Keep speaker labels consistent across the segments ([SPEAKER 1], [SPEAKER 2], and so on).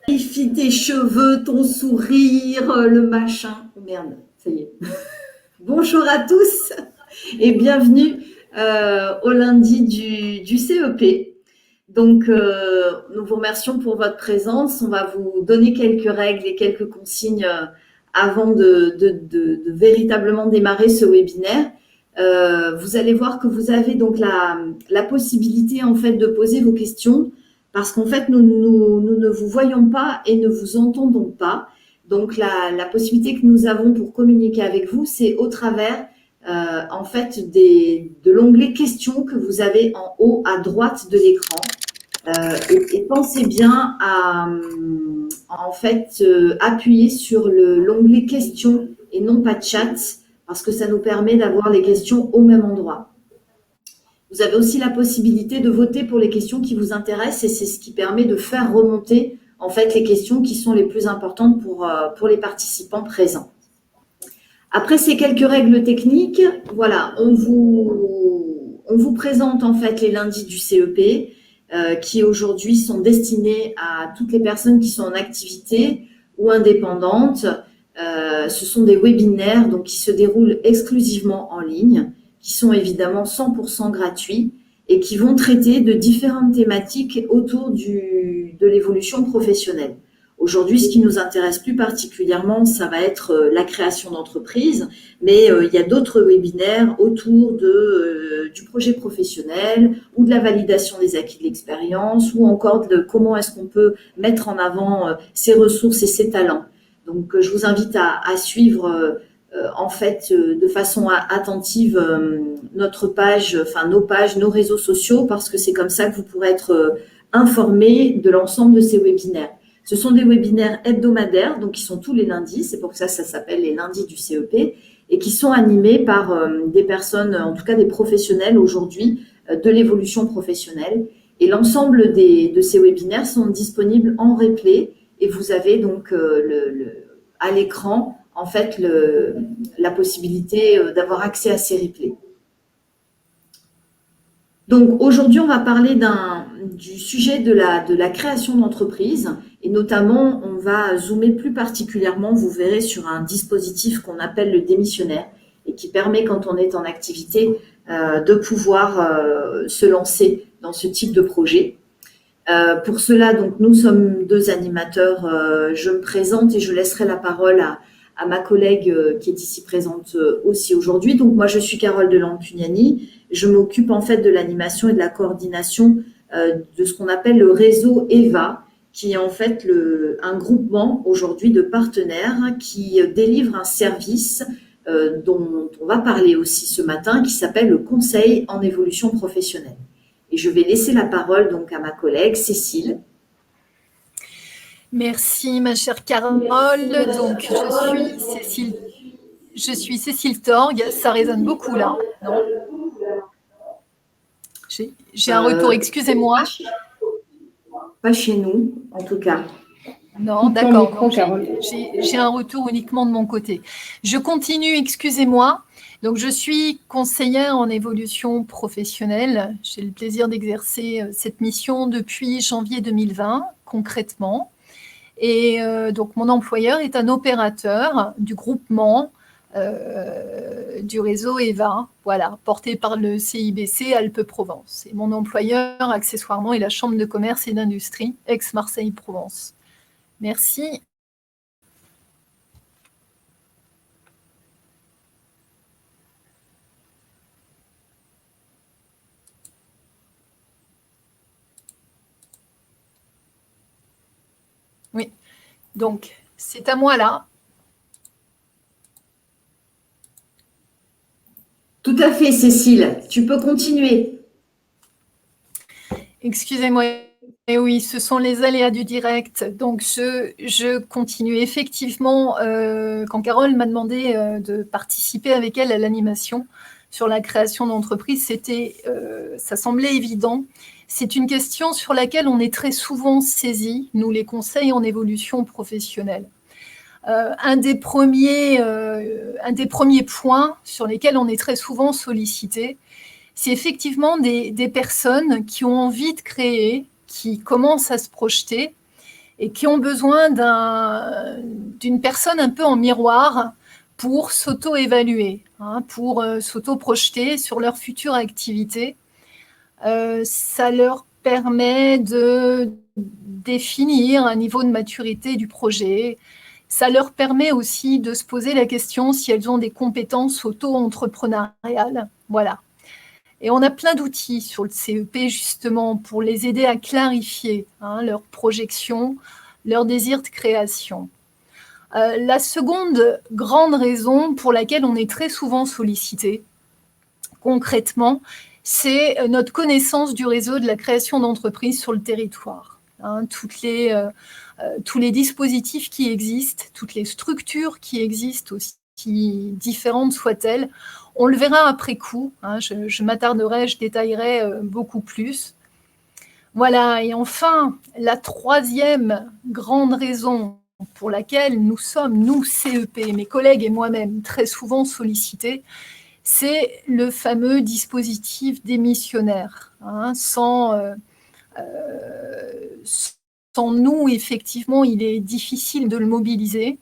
[SPEAKER 1] Clarifie tes cheveux, ton sourire, le machin. Oh merde, ça y est. Bonjour à tous et bienvenue au lundi du CEP. Donc, nous vous remercions pour votre présence. On va vous donner quelques règles et quelques consignes avant de véritablement démarrer ce webinaire. Vous allez voir que vous avez donc la possibilité en fait de poser vos questions parce qu'en fait nous ne vous voyons pas et ne vous entendons pas. Donc la possibilité que nous avons pour communiquer avec vous, c'est au travers en fait de l'onglet questions que vous avez en haut à droite de l'écran. Et pensez bien à en fait appuyer sur l'onglet questions et non pas chat parce que ça nous permet d'avoir les questions au même endroit. Vous avez aussi la possibilité de voter pour les questions qui vous intéressent et c'est ce qui permet de faire remonter en fait les questions qui sont les plus importantes pour les participants présents. Après ces quelques règles techniques, voilà, on vous présente en fait les lundis du CEP qui aujourd'hui sont destinés à toutes les personnes qui sont en activité ou indépendantes. Ce sont des webinaires donc, qui se déroulent exclusivement en ligne, qui sont évidemment 100% gratuits et qui vont traiter de différentes thématiques autour de l'évolution professionnelle. Aujourd'hui, ce qui nous intéresse plus particulièrement, ça va être la création d'entreprise, mais il y a d'autres webinaires autour du projet professionnel ou de la validation des acquis de l'expérience ou encore de comment est-ce qu'on peut mettre en avant ses ressources et ses talents. Donc, je vous invite à suivre en fait de façon attentive notre page, enfin nos pages, nos réseaux sociaux, parce que c'est comme ça que vous pourrez être informé de l'ensemble de ces webinaires. Ce sont des webinaires hebdomadaires, donc qui sont tous les lundis, c'est pour ça que ça s'appelle les lundis du CEP, et qui sont animés par des personnes, en tout cas des professionnels aujourd'hui, de l'évolution professionnelle. Et l'ensemble de ces webinaires sont disponibles en replay, et vous avez donc à l'écran, en fait, la possibilité d'avoir accès à ces replays. Donc aujourd'hui, on va parler du sujet de la création d'entreprise et notamment, on va zoomer plus particulièrement, vous verrez, sur un dispositif qu'on appelle le démissionnaire et qui permet, quand on est en activité, de pouvoir se lancer dans ce type de projet. Pour cela, donc, nous sommes deux animateurs. Je me présente et je laisserai la parole à ma collègue qui est ici présente aussi aujourd'hui. Donc, moi, je suis Carole Delampugnani. Je m'occupe en fait de l'animation et de la coordination de ce qu'on appelle le réseau EVA, qui est en fait un groupement aujourd'hui de partenaires qui délivre un service dont on va parler aussi ce matin, qui s'appelle le Conseil en évolution professionnelle. Et je vais laisser la parole donc à ma collègue Cécile.
[SPEAKER 2] Merci ma chère Carole. Donc je suis Cécile Torgue. Ça résonne beaucoup là, non? J'ai un retour, excusez-moi.
[SPEAKER 1] Pas chez nous, en tout cas.
[SPEAKER 2] Non, d'accord. J'ai un retour uniquement de mon côté. Je continue, excusez-moi. Donc, je suis conseillère en évolution professionnelle. J'ai le plaisir d'exercer cette mission depuis janvier 2020, concrètement. Et donc, mon employeur est un opérateur du groupement du réseau EVA, voilà, porté par le CIBC Alpes-Provence. Et mon employeur, accessoirement, est la Chambre de commerce et d'industrie Aix-Marseille-Provence. Merci. Oui, donc c'est à moi là.
[SPEAKER 1] Tout à fait, Cécile. Tu peux continuer.
[SPEAKER 2] Excusez-moi. Et oui, ce sont les aléas du direct. Donc, je continue. Effectivement, quand Carole m'a demandé de participer avec elle à l'animation sur la création d'entreprise, ça semblait évident. C'est une question sur laquelle on est très souvent saisi, nous les conseils en évolution professionnelle. Un des premiers points sur lesquels on est très souvent sollicité, c'est effectivement des personnes qui ont envie de créer, qui commencent à se projeter et qui ont besoin d'une personne un peu en miroir pour s'auto-évaluer, hein, pour s'auto-projeter sur leur future activité. Ça leur permet de définir un niveau de maturité du projet. Ça leur permet aussi de se poser la question si elles ont des compétences auto-entrepreneuriales. Voilà. Et on a plein d'outils sur le CEP justement pour les aider à clarifier leur projection, leur désir de création. La seconde grande raison pour laquelle on est très souvent sollicité, concrètement, c'est notre connaissance du réseau de la création d'entreprises sur le territoire. Tous les dispositifs qui existent, toutes les structures qui existent aussi, différentes soient-elles, on le verra après coup, je m'attarderai, je détaillerai beaucoup plus. Voilà, et enfin, la troisième grande raison pour laquelle nous sommes, nous CEP, mes collègues et moi-même, très souvent sollicités, c'est le fameux dispositif démissionnaire. Sans nous, effectivement, il est difficile de le mobiliser,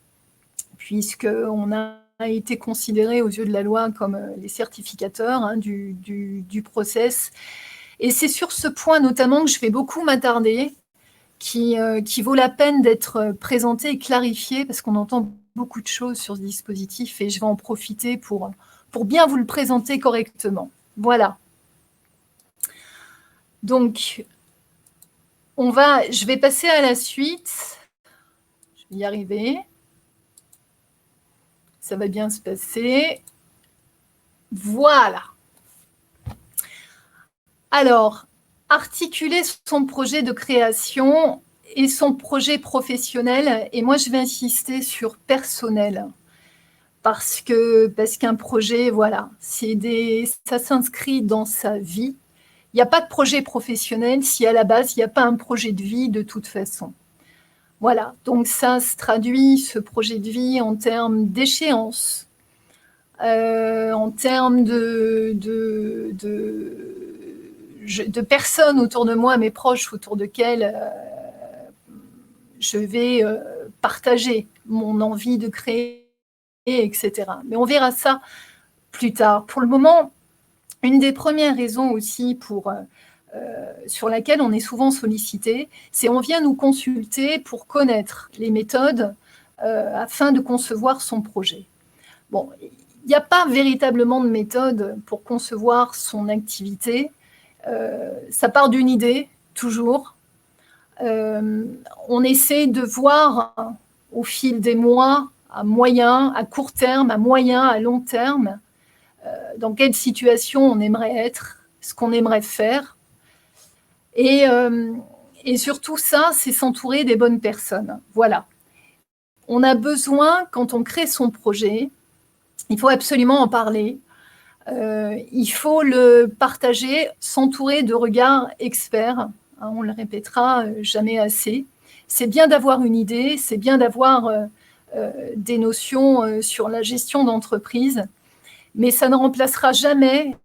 [SPEAKER 2] puisqu'on a été considérés aux yeux de la loi comme les certificateurs du process. Et c'est sur ce point notamment que je vais beaucoup m'attarder, qui vaut la peine d'être présenté et clarifié, parce qu'on entend beaucoup de choses sur ce dispositif, et je vais en profiter pour bien vous le présenter correctement. Voilà. Donc, je vais passer à la suite. Je vais y arriver. Ça va bien se passer. Voilà. Alors, articuler son projet de création et son projet professionnel, et moi je vais insister sur personnel, parce qu'un projet, voilà, ça s'inscrit dans sa vie. Il n'y a pas de projet professionnel si à la base il n'y a pas un projet de vie de toute façon. Voilà, donc ça se traduit, ce projet de vie, en termes d'échéance, en termes de personnes autour de moi, mes proches autour desquels je vais partager mon envie de créer, etc. Mais on verra ça plus tard. Pour le moment, une des premières raisons aussi sur laquelle on est souvent sollicité, c'est on vient nous consulter pour connaître les méthodes afin de concevoir son projet. Bon, il n'y a pas véritablement de méthode pour concevoir son activité. Ça part d'une idée, toujours. On essaie de voir au fil des mois, à court terme, à moyen, à long terme, dans quelle situation on aimerait être, ce qu'on aimerait faire. Et surtout ça, c'est s'entourer des bonnes personnes. Voilà. On a besoin, quand on crée son projet, il faut absolument en parler. Il faut le partager, s'entourer de regards experts. On le répétera jamais assez. C'est bien d'avoir une idée, c'est bien d'avoir des notions sur la gestion d'entreprise, mais ça ne remplacera jamais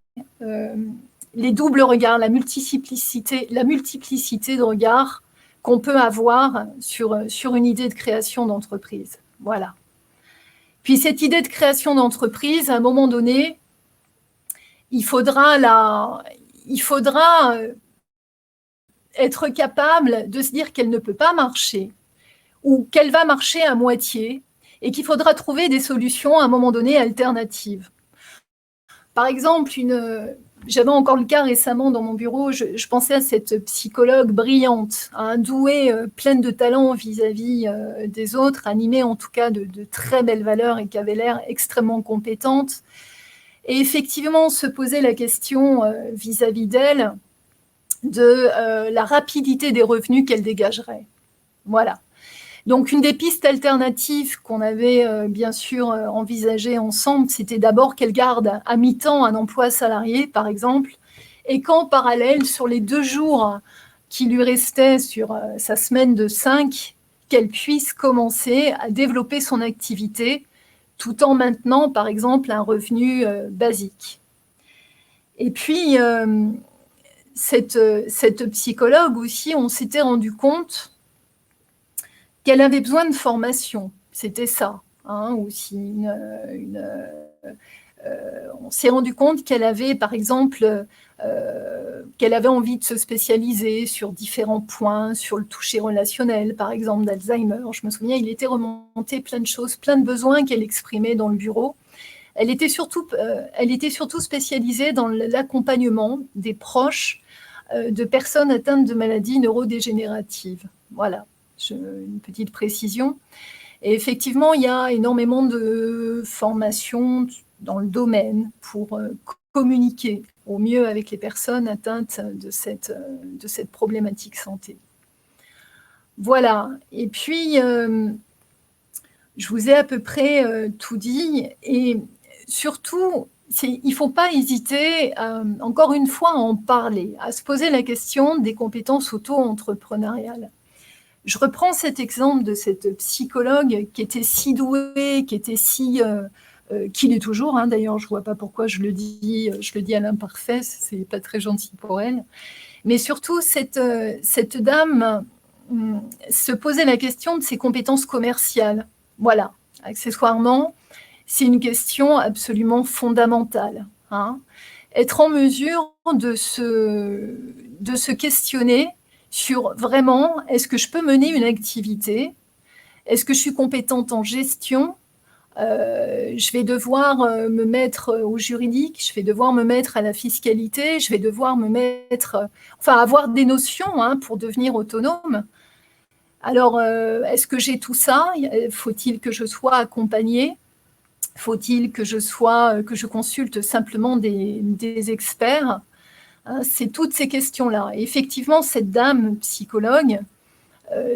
[SPEAKER 2] les doubles regards, la multiplicité de regards qu'on peut avoir sur une idée de création d'entreprise. Voilà. Puis cette idée de création d'entreprise, à un moment donné, il faudra être capable de se dire qu'elle ne peut pas marcher ou qu'elle va marcher à moitié et qu'il faudra trouver des solutions à un moment donné alternatives. Par exemple, j'avais encore le cas récemment dans mon bureau, je pensais à cette psychologue brillante, douée, pleine de talent vis-à-vis des autres, animée en tout cas de très belles valeurs et qui avait l'air extrêmement compétente. Et effectivement, on se posait la question vis-à-vis d'elle de la rapidité des revenus qu'elle dégagerait. Voilà. Donc, une des pistes alternatives qu'on avait bien sûr envisagées ensemble, c'était d'abord qu'elle garde à mi-temps un emploi salarié, par exemple, et qu'en parallèle, sur les 2 jours qui lui restaient sur sa semaine de 5, qu'elle puisse commencer à développer son activité tout en maintenant, par exemple, un revenu basique. Et puis, cette psychologue aussi, on s'était rendu compte qu'elle avait besoin de formation. C'était ça. Aussi on s'est rendu compte qu'elle avait, par exemple, qu'elle avait envie de se spécialiser sur différents points, sur le toucher relationnel, par exemple, d'Alzheimer. Je me souviens, il était remonté plein de choses, plein de besoins qu'elle exprimait dans le bureau. Elle était surtout spécialisée dans l'accompagnement des proches de personnes atteintes de maladies neurodégénératives. Voilà, une petite précision. Et effectivement, il y a énormément de formations dans le domaine pour communiquer au mieux avec les personnes atteintes de cette problématique santé. Voilà. Et puis, je vous ai à peu près tout dit. Et surtout, il ne faut pas hésiter, encore une fois, à en parler, à se poser la question des compétences auto-entrepreneuriales. Je reprends cet exemple de cette psychologue qui était si douée, qui était qui l'est toujours, d'ailleurs, je ne vois pas pourquoi je le dis à l'imparfait, ce n'est pas très gentil pour elle. Mais surtout, cette dame se posait la question de ses compétences commerciales. Voilà, accessoirement, c'est une question absolument fondamentale. Être en mesure de se questionner sur vraiment, est-ce que je peux mener une activité? Est-ce que je suis compétente en gestion? Je vais devoir me mettre au juridique, je vais devoir me mettre à la fiscalité, je vais devoir avoir des notions pour devenir autonome. Alors, est-ce que j'ai tout ça? Faut-il que je sois accompagnée? Faut-il que je consulte simplement des experts? C'est toutes ces questions-là. Et effectivement, cette dame psychologue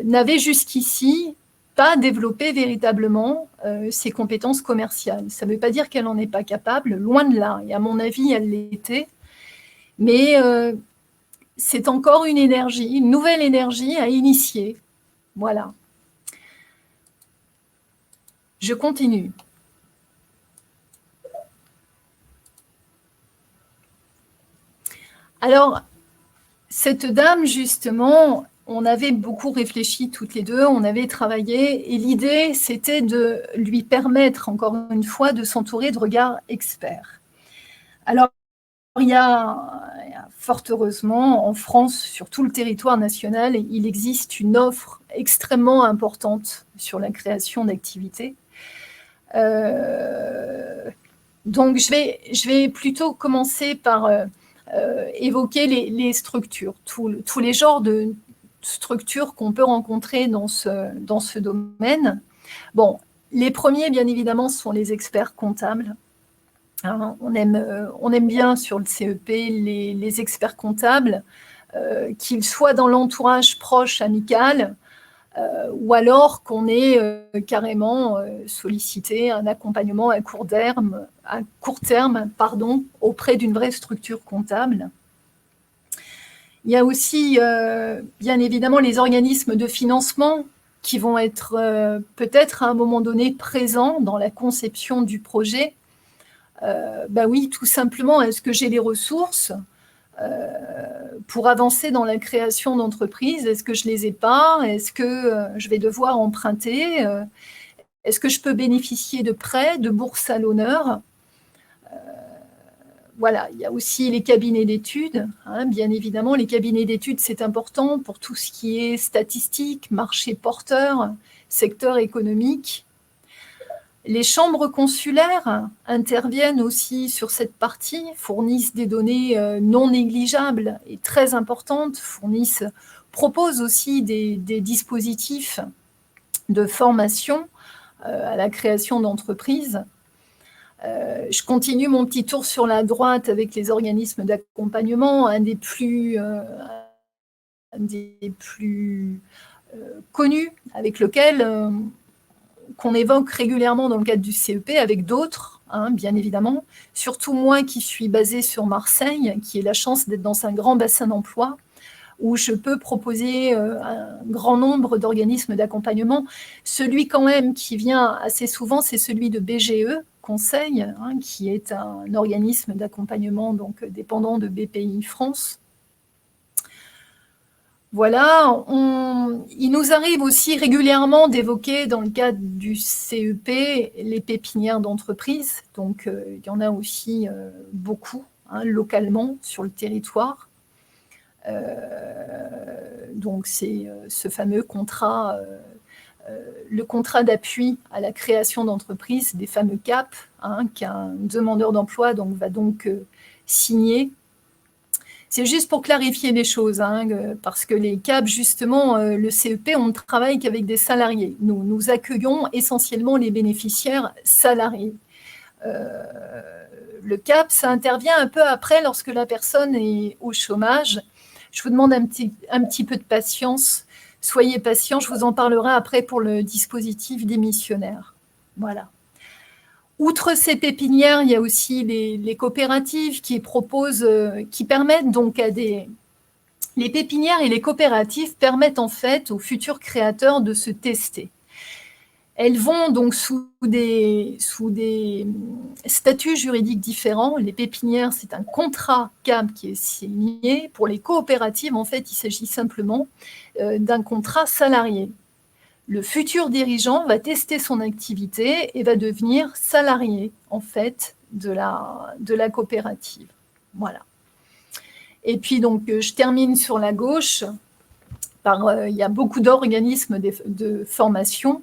[SPEAKER 2] n'avait jusqu'ici pas développé véritablement ses compétences commerciales. Ça ne veut pas dire qu'elle n'en est pas capable, loin de là. Et à mon avis, elle l'était. Mais c'est encore une nouvelle énergie à initier. Voilà. Je continue. Alors, cette dame, justement, on avait beaucoup réfléchi toutes les deux, on avait travaillé, et l'idée, c'était de lui permettre, encore une fois, de s'entourer de regards experts. Alors, il y a, fort heureusement, en France, sur tout le territoire national, il existe une offre extrêmement importante sur la création d'activités. Donc, je vais plutôt commencer par évoquer les structures, tous les genres de structures qu'on peut rencontrer dans ce domaine. Bon, les premiers, bien évidemment, sont les experts comptables. On aime bien sur le CEP les experts comptables, qu'ils soient dans l'entourage proche, amical, ou alors qu'on ait carrément sollicité un accompagnement à court terme, auprès d'une vraie structure comptable. Il y a aussi, bien évidemment, les organismes de financement qui vont être peut-être à un moment donné présents dans la conception du projet. Oui, tout simplement, est-ce que j'ai les ressources pour avancer dans la création d'entreprise? Est-ce que je ne les ai pas? Est-ce que je vais devoir emprunter? Est-ce que je peux bénéficier de prêts, de bourses à l'honneur? Voilà, il y a aussi les cabinets d'études. Bien évidemment, les cabinets d'études, c'est important pour tout ce qui est statistique, marché porteur, secteur économique. Les chambres consulaires interviennent aussi sur cette partie, fournissent des données non négligeables et très importantes, proposent aussi des dispositifs de formation à la création d'entreprises. Je continue mon petit tour sur la droite avec les organismes d'accompagnement, un des plus connus, avec lequel qu'on évoque régulièrement dans le cadre du CEP, avec d'autres, bien évidemment, surtout moi qui suis basée sur Marseille, qui ai la chance d'être dans un grand bassin d'emploi, où je peux proposer un grand nombre d'organismes d'accompagnement. Celui quand même qui vient assez souvent, c'est celui de BGE Conseil, qui est un organisme d'accompagnement donc dépendant de BPI France. Voilà, il nous arrive aussi régulièrement d'évoquer dans le cadre du CEP les pépinières d'entreprise. Donc, il y en a aussi beaucoup localement sur le territoire. Donc, c'est ce fameux contrat, le contrat d'appui à la création d'entreprise, des fameux CAP, qu'un demandeur d'emploi va donc signer. C'est juste pour clarifier les choses, parce que les CAP, justement, le CEP, on ne travaille qu'avec des salariés. Nous accueillons essentiellement les bénéficiaires salariés. Le CAP, ça intervient un peu après lorsque la personne est au chômage. Je vous demande un petit peu de patience. Soyez patient, je vous en parlerai après pour le dispositif démissionnaire. Voilà. Outre ces pépinières, il y a aussi les coopératives qui proposent, qui permettent donc à des... Les pépinières et les coopératives permettent en fait aux futurs créateurs de se tester. Elles vont donc sous des statuts juridiques différents. Les pépinières, c'est un contrat CAP qui est signé. Pour les coopératives, en fait, il s'agit simplement d'un contrat salarié. Le futur dirigeant va tester son activité et va devenir salarié, en fait, de la coopérative. Voilà. Et puis, donc, je termine sur la gauche. Il y a beaucoup d'organismes de formation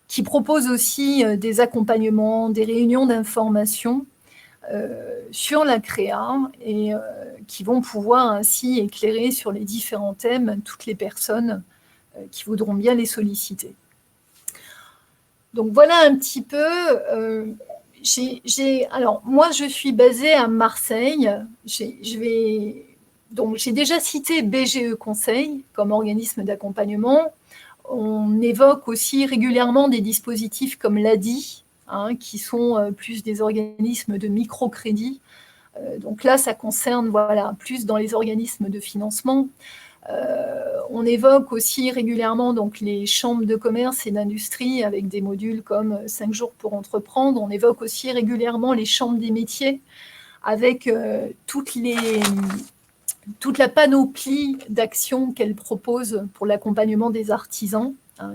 [SPEAKER 2] qui proposent aussi des accompagnements, des réunions d'information sur la créa et qui vont pouvoir ainsi éclairer sur les différents thèmes toutes les personnes qui voudront bien les solliciter. Donc voilà un petit peu. Alors moi, je suis basée à Marseille. J'ai déjà cité BGE Conseil comme organisme d'accompagnement. On évoque aussi régulièrement des dispositifs comme l'ADI, qui sont plus des organismes de microcrédit. Donc là, ça concerne plus dans les organismes de financement. On évoque aussi régulièrement donc, les chambres de commerce et d'industrie avec des modules comme 5 jours pour entreprendre. On évoque aussi régulièrement les chambres des métiers avec toute la panoplie d'actions qu'elles proposent pour l'accompagnement des artisans,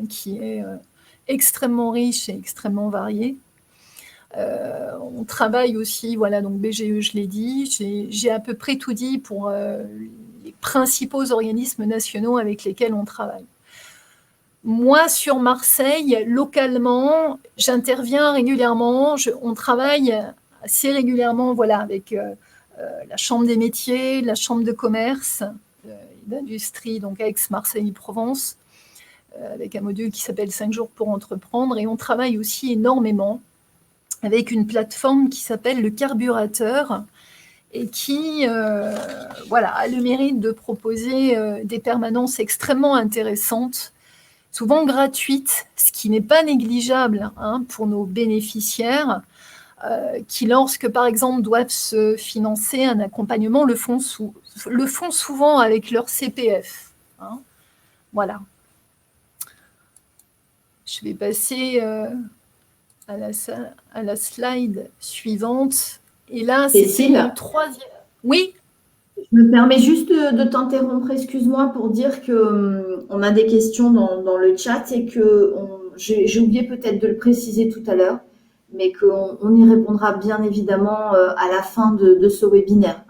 [SPEAKER 2] qui est extrêmement riche et extrêmement varié. On travaille aussi, donc BGE, je l'ai dit, j'ai à peu près tout dit pour les principaux organismes nationaux avec lesquels on travaille. Moi, sur Marseille, localement, j'interviens régulièrement, on travaille assez régulièrement avec la Chambre des métiers, la Chambre de commerce, d'industrie, donc Aix-Marseille-Provence, avec un module qui s'appelle 5 jours pour entreprendre, et on travaille aussi énormément avec une plateforme qui s'appelle le Carburateur et qui a le mérite de proposer des permanences extrêmement intéressantes, souvent gratuites, ce qui n'est pas négligeable pour nos bénéficiaires, qui, lorsque, par exemple, doivent se financer un accompagnement, le font souvent avec leur CPF. Voilà. Je vais passer à la slide suivante. Et là, c'est le troisième. Oui.
[SPEAKER 1] Je me permets juste de t'interrompre, excuse-moi, pour dire qu'on a des questions dans le chat et que j'ai oublié peut-être de le préciser tout à l'heure, mais qu'on y répondra bien évidemment à la fin de ce webinaire.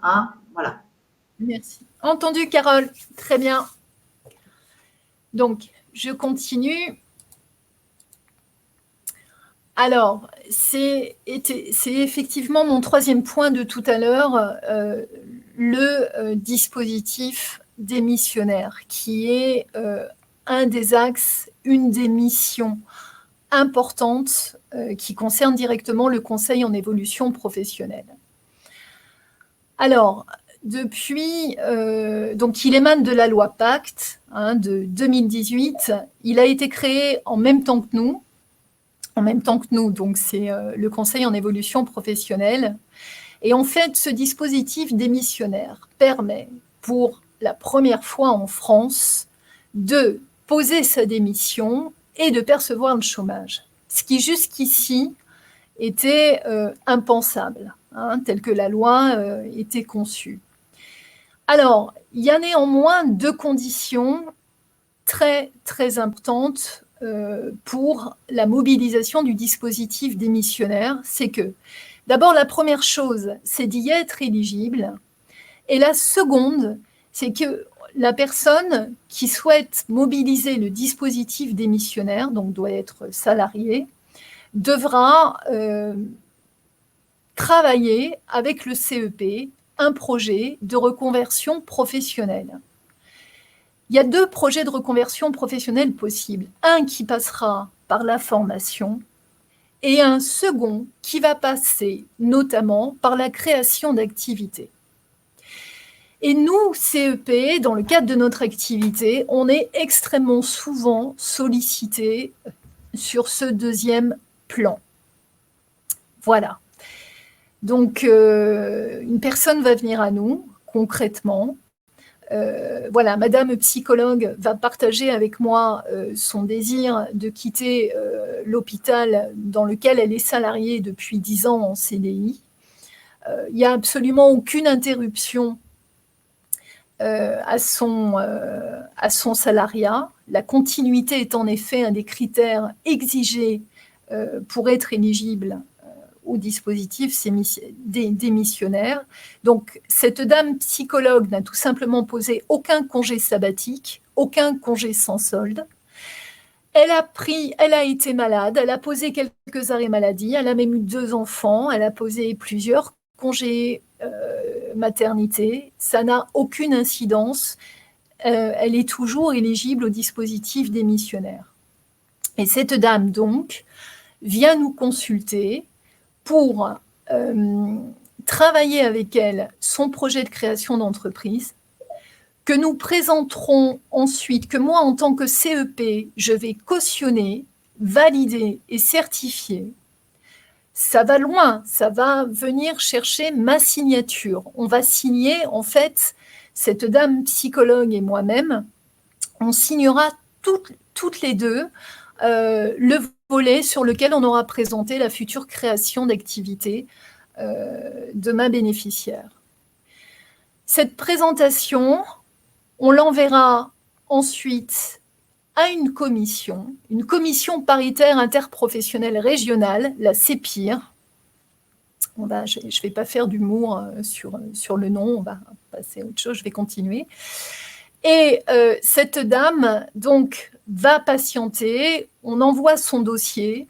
[SPEAKER 1] Voilà.
[SPEAKER 2] Merci. Entendu, Carole. Très bien. Donc, je continue. Alors, c'est effectivement mon troisième point de tout à l'heure, le dispositif démissionnaire, qui est un des axes, une des missions importantes qui concerne directement le conseil en évolution professionnelle. Alors, depuis, donc il émane de la loi Pacte de 2018, il a été créé en même temps que nous, donc c'est le conseil en évolution professionnelle. Et en fait, ce dispositif démissionnaire permet, pour la première fois en France, de poser sa démission et de percevoir le chômage. Ce qui jusqu'ici était impensable, tel que la loi était conçue. Alors, Il y a néanmoins 2 conditions très, très importantes pour la mobilisation du dispositif démissionnaire. C'est que, d'abord, la première chose, c'est d'y être éligible. Et la seconde, c'est que la personne qui souhaite mobiliser le dispositif démissionnaire, donc doit être salariée, devra travailler avec le CEP un projet de reconversion professionnelle. Il y a 2 projets de reconversion professionnelle possibles. Un qui passera par la formation et un second qui va passer notamment par la création d'activités. Et nous, CEP, dans le cadre de notre activité, on est extrêmement souvent sollicités sur ce deuxième plan. Voilà. Donc, une personne va venir à nous, concrètement. Voilà, Madame psychologue va partager avec moi son désir de quitter l'hôpital dans lequel elle est salariée depuis 10 ans en CDI. Il n'y a absolument aucune interruption à son salariat. La continuité est en effet un des critères exigés pour être éligible au dispositif démissionnaire. Donc, cette dame psychologue n'a tout simplement posé aucun congé sabbatique, aucun congé sans solde. Elle a été malade, elle a posé quelques arrêts maladie, elle a même eu 2 enfants, elle a posé plusieurs congés maternité, ça n'a aucune incidence, elle est toujours éligible au dispositif démissionnaire. Et cette dame, donc, vient nous consulter pour travailler avec elle son projet de création d'entreprise, que nous présenterons ensuite, que moi, en tant que CEP, je vais cautionner, valider et certifier. Ça va loin, ça va venir chercher ma signature. On va signer, en fait, cette dame psychologue et moi-même, on signera toutes les deux le volet sur lequel on aura présenté la future création d'activité de ma bénéficiaire. Cette présentation, on l'enverra ensuite à une commission paritaire interprofessionnelle régionale, la CEPIR. Je ne vais pas faire d'humour sur le nom, on va passer à autre chose, je vais continuer. Et cette dame, donc, va patienter, on envoie son dossier.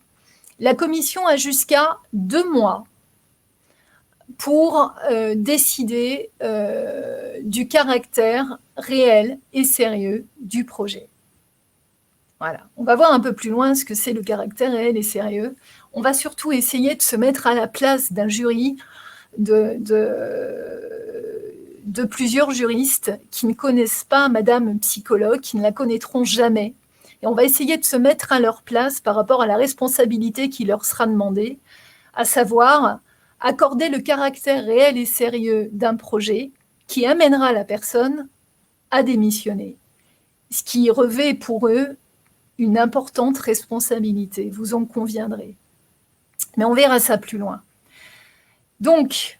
[SPEAKER 2] La commission a jusqu'à 2 mois pour décider du caractère réel et sérieux du projet. Voilà. On va voir un peu plus loin ce que c'est le caractère réel et sérieux. On va surtout essayer de se mettre à la place d'un jury de plusieurs juristes qui ne connaissent pas Madame psychologue, qui ne la connaîtront jamais. Et on va essayer de se mettre à leur place par rapport à la responsabilité qui leur sera demandée, à savoir accorder le caractère réel et sérieux d'un projet qui amènera la personne à démissionner, ce qui revêt pour eux une importante responsabilité, vous en conviendrez. Mais on verra ça plus loin. Donc,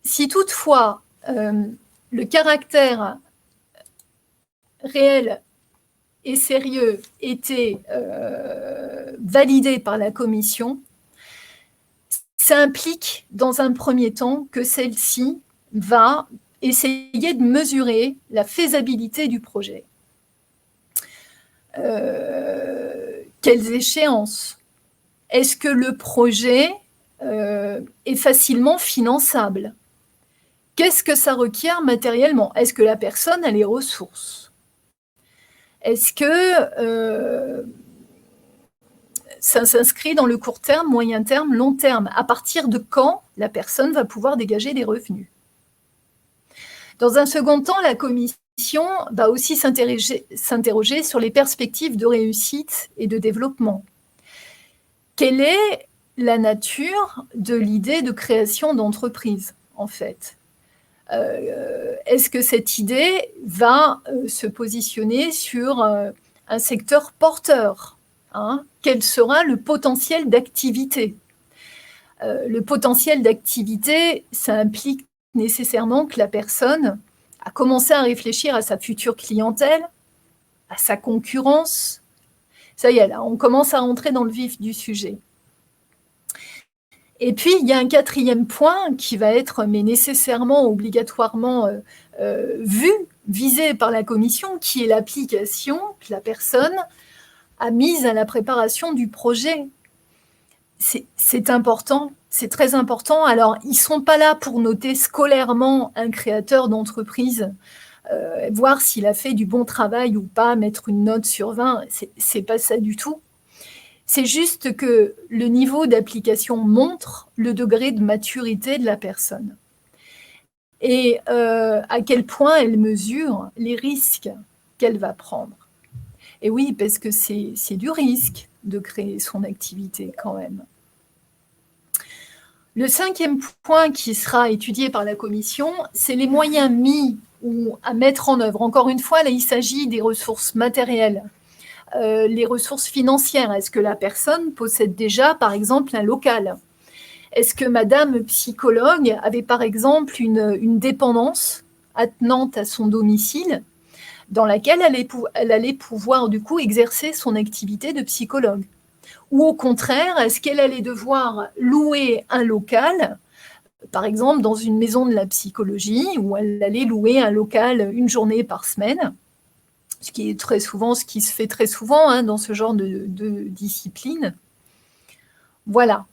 [SPEAKER 2] si toutefois le caractère réel et sérieux était validé par la commission, ça implique dans un premier temps que celle-ci va essayer de mesurer la faisabilité du projet. Quelles échéances? Est-ce que le projet est facilement finançable? Qu'est-ce que ça requiert matériellement? Est-ce que la personne a les ressources? Est-ce que ça s'inscrit dans le court terme, moyen terme, long terme? À partir de quand la personne va pouvoir dégager des revenus? Dans un second temps, la commission va aussi s'interroger sur les perspectives de réussite et de développement. Quelle est la nature de l'idée de création d'entreprise, en fait? Est-ce que cette idée va se positionner sur un secteur porteur, hein? Quel sera le potentiel d'activité? Le potentiel d'activité, ça implique nécessairement que la personne à commencer à réfléchir à sa future clientèle, à sa concurrence. Ça y est, là, on commence à rentrer dans le vif du sujet. Et puis, il y a un quatrième point qui va être, mais nécessairement, obligatoirement visé par la commission, qui est l'application que la personne a mise à la préparation du projet. C'est important, c'est très important. Alors, ils ne sont pas là pour noter scolairement un créateur d'entreprise, voir s'il a fait du bon travail ou pas, mettre une note sur 20, c'est pas ça du tout. C'est juste que le niveau d'application montre le degré de maturité de la personne et à quel point elle mesure les risques qu'elle va prendre. Et oui, parce que c'est du risque de créer son activité quand même. Le cinquième point qui sera étudié par la commission, c'est les moyens mis ou à mettre en œuvre. Encore une fois, là, il s'agit des ressources matérielles. Les ressources financières. Est-ce que la personne possède déjà, par exemple, un local? Est-ce que madame psychologue avait, par exemple, une dépendance attenante à son domicile dans laquelle elle allait pouvoir, du coup, exercer son activité de psychologue? Ou au contraire, est-ce qu'elle allait devoir louer un local, par exemple, dans une maison de la psychologie, où elle allait louer un local une journée par semaine, ce qui se fait très souvent dans ce genre de discipline. Voilà.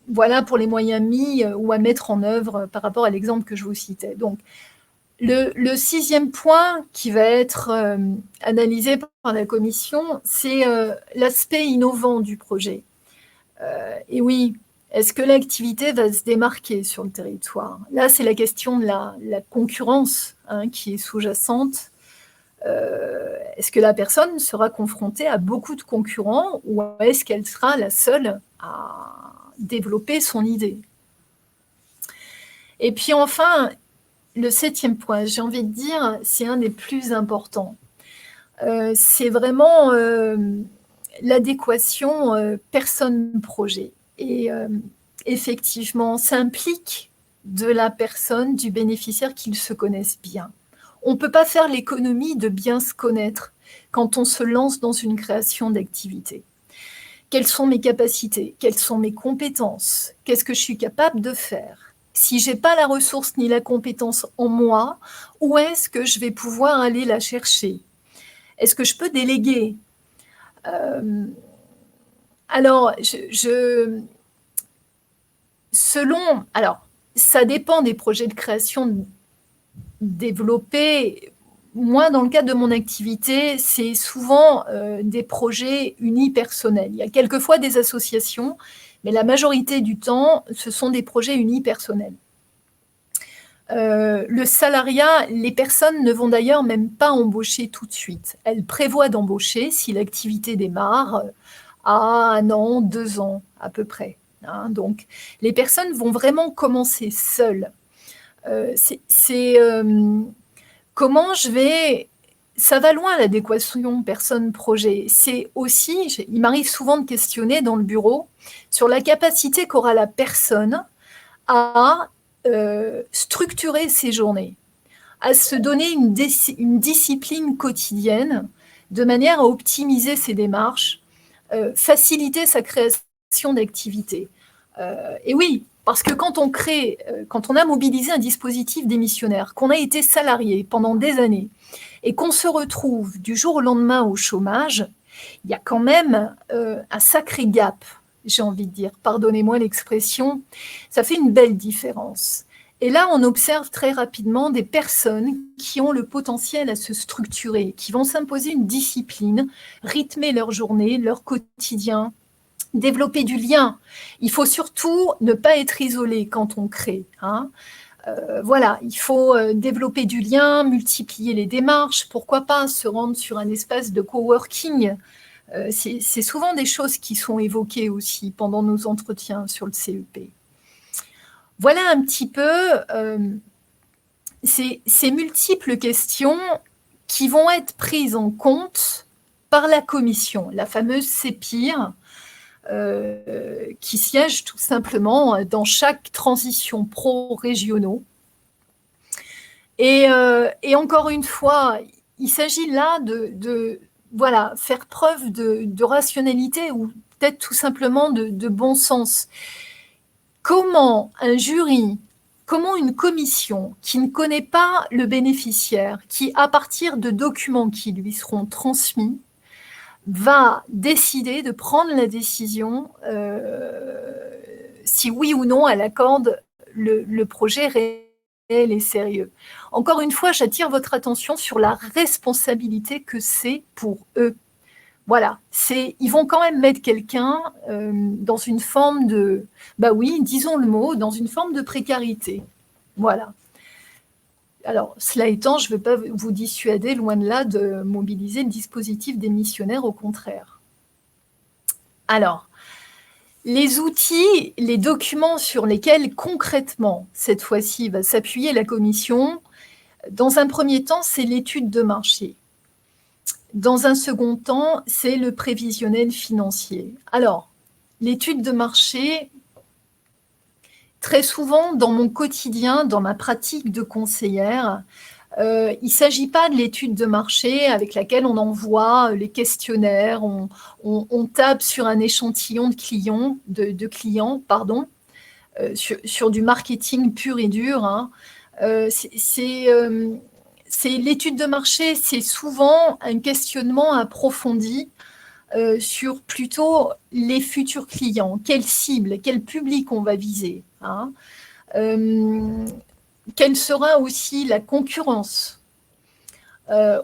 [SPEAKER 2] Voilà pour les moyens mis ou à mettre en œuvre par rapport à l'exemple que je vous citais. Donc, le sixième point qui va être analysé par la commission, c'est l'aspect innovant du projet. Et oui, est-ce que l'activité va se démarquer sur le territoire? Là, c'est la question de la concurrence qui est sous-jacente. Est-ce que la personne sera confrontée à beaucoup de concurrents ou est-ce qu'elle sera la seule à développer son idée? Et puis enfin, le septième point, j'ai envie de dire, c'est un des plus importants. C'est vraiment l'adéquation personne-projet. Et effectivement, ça implique de la personne, du bénéficiaire, qu'ils se connaissent bien. On ne peut pas faire l'économie de bien se connaître quand on se lance dans une création d'activité. Quelles sont mes capacités? Quelles sont mes compétences? Qu'est-ce que je suis capable de faire? Si je n'ai pas la ressource ni la compétence en moi, où est-ce que je vais pouvoir aller la chercher? Est-ce que je peux déléguer? Alors, alors, ça dépend des projets de création développés. Moi, dans le cadre de mon activité, c'est souvent des projets unipersonnels. Il y a quelquefois des associations, mais la majorité du temps, ce sont des projets unipersonnels. Le salariat, les personnes ne vont d'ailleurs même pas embaucher tout de suite. Elles prévoient d'embaucher si l'activité démarre à 1 an, 2 ans à peu près. Donc, les personnes vont vraiment commencer seules. Comment je vais... Ça va loin, l'adéquation personne-projet. C'est aussi, il m'arrive souvent de questionner dans le bureau sur la capacité qu'aura la personne à structurer ses journées, à se donner une discipline quotidienne de manière à optimiser ses démarches, faciliter sa création d'activité. Et oui, parce que quand on a mobilisé un dispositif démissionnaire, qu'on a été salarié pendant des années et qu'on se retrouve du jour au lendemain au chômage, il y a quand même un sacré gap, j'ai envie de dire. Pardonnez-moi l'expression, ça fait une belle différence. Et là, on observe très rapidement des personnes qui ont le potentiel à se structurer, qui vont s'imposer une discipline, rythmer leur journée, leur quotidien, développer du lien. Il faut surtout ne pas être isolé quand on crée. Voilà, il faut développer du lien, multiplier les démarches, pourquoi pas se rendre sur un espace de coworking. C'est souvent des choses qui sont évoquées aussi pendant nos entretiens sur le CEP. Voilà un petit peu ces multiples questions qui vont être prises en compte par la commission, la fameuse CEPIR, qui siègent tout simplement dans chaque transition pro-régionaux. Et encore une fois, il s'agit là de voilà, faire preuve de rationalité ou peut-être tout simplement de bon sens. Comment un jury, comment une commission qui ne connaît pas le bénéficiaire, qui à partir de documents qui lui seront transmis, va décider de prendre la décision si oui ou non elle accorde le projet réel et sérieux. Encore une fois, j'attire votre attention sur la responsabilité que c'est pour eux. Voilà, ils vont quand même mettre quelqu'un dans une forme de, bah oui, disons le mot, dans une forme de précarité. Voilà. Alors, cela étant, je ne veux pas vous dissuader, loin de là, de mobiliser le dispositif démissionnaire, au contraire. Alors, les outils, les documents sur lesquels concrètement, cette fois-ci, va s'appuyer la commission, dans un premier temps, c'est l'étude de marché. Dans un second temps, c'est le prévisionnel financier. Alors, l'étude de marché, très souvent dans mon quotidien, dans ma pratique de conseillère, il ne s'agit pas de l'étude de marché avec laquelle on envoie les questionnaires, on tape sur un échantillon de clients, sur du marketing pur et dur. Hein. C'est l'étude de marché, c'est souvent un questionnement approfondi sur plutôt les futurs clients, quelle cible, quel public on va viser. Hein. Quelle sera aussi la concurrence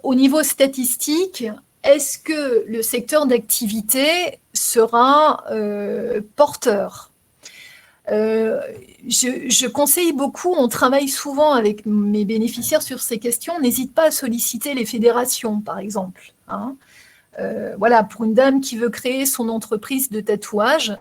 [SPEAKER 2] au niveau statistique? Est-ce que le secteur d'activité sera porteur? Je conseille beaucoup, on travaille souvent avec mes bénéficiaires sur ces questions, n'hésite pas à solliciter les fédérations, par exemple. Hein. Voilà, pour une dame qui veut créer son entreprise de tatouage,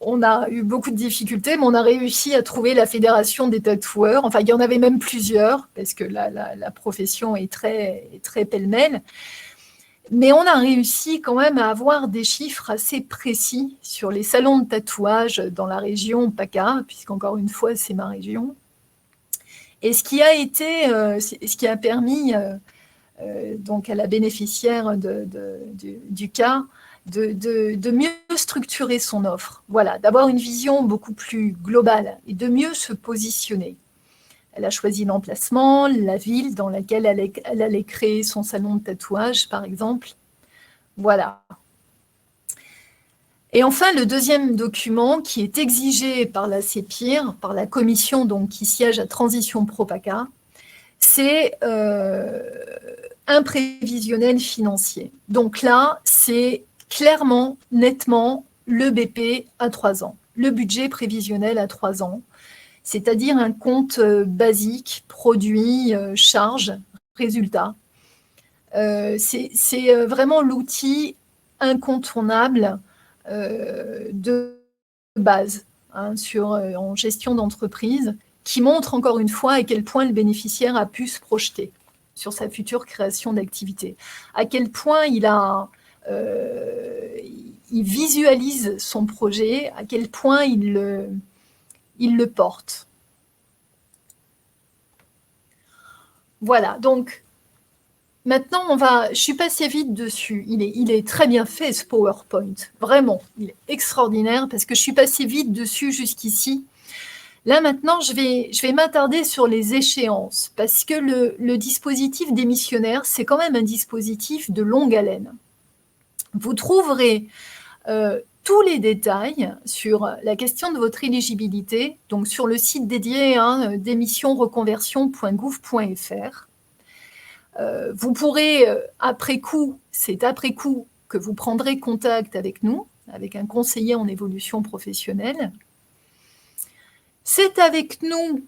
[SPEAKER 2] on a eu beaucoup de difficultés, mais on a réussi à trouver la fédération des tatoueurs. Enfin, il y en avait même plusieurs, parce que la profession est très pêle-mêle. Mais on a réussi quand même à avoir des chiffres assez précis sur les salons de tatouage dans la région PACA, puisqu'encore une fois, c'est ma région. Et ce qui a permis donc à la bénéficiaire du cas de mieux structurer son offre, voilà, d'avoir une vision beaucoup plus globale et de mieux se positionner. Elle a choisi l'emplacement, la ville dans laquelle elle allait créer son salon de tatouage, par exemple. Voilà. Et enfin, le deuxième document qui est exigé par la CEPIR, par la commission donc, qui siège à Transition Pro-PACA, c'est un prévisionnel financier. Donc là, c'est clairement, nettement, le BP à 3 ans, le budget prévisionnel à 3 ans, c'est-à-dire un compte basique, produit, charge, résultat. C'est vraiment l'outil incontournable de base hein, en gestion d'entreprise qui montre encore une fois à quel point le bénéficiaire a pu se projeter sur sa future création d'activité, à quel point il visualise son projet, à quel point il le porte. Voilà, donc maintenant, je suis passée vite dessus. Il est très bien fait, ce PowerPoint. Vraiment, il est extraordinaire parce que je suis passée vite dessus jusqu'ici. Là, maintenant, je vais m'attarder sur les échéances parce que le dispositif démissionnaire, c'est quand même un dispositif de longue haleine. Vous trouverez tous les détails sur la question de votre éligibilité, donc sur le site dédié hein, démissionreconversion.gouv.fr. Vous pourrez, c'est après coup que vous prendrez contact avec nous, avec un conseiller en évolution professionnelle. C'est avec nous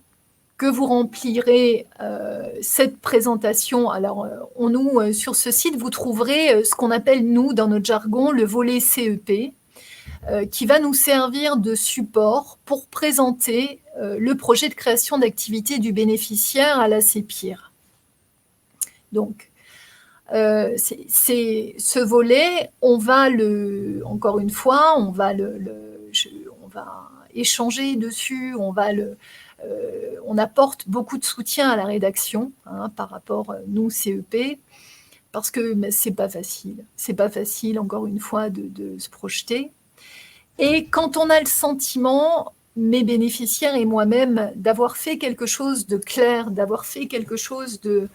[SPEAKER 2] que vous remplirez cette présentation. Alors, sur ce site, vous trouverez ce qu'on appelle, nous, dans notre jargon, le volet CEP, qui va nous servir de support pour présenter le projet de création d'activité du bénéficiaire à la CEPIR. Donc, c'est ce volet, encore une fois, on va échanger dessus, on apporte beaucoup de soutien à la rédaction par rapport, nous, CEP, parce que c'est pas facile, encore une fois, de se projeter. Et quand on a le sentiment, mes bénéficiaires et moi-même, d'avoir fait quelque chose de clair, d'avoir fait quelque chose dont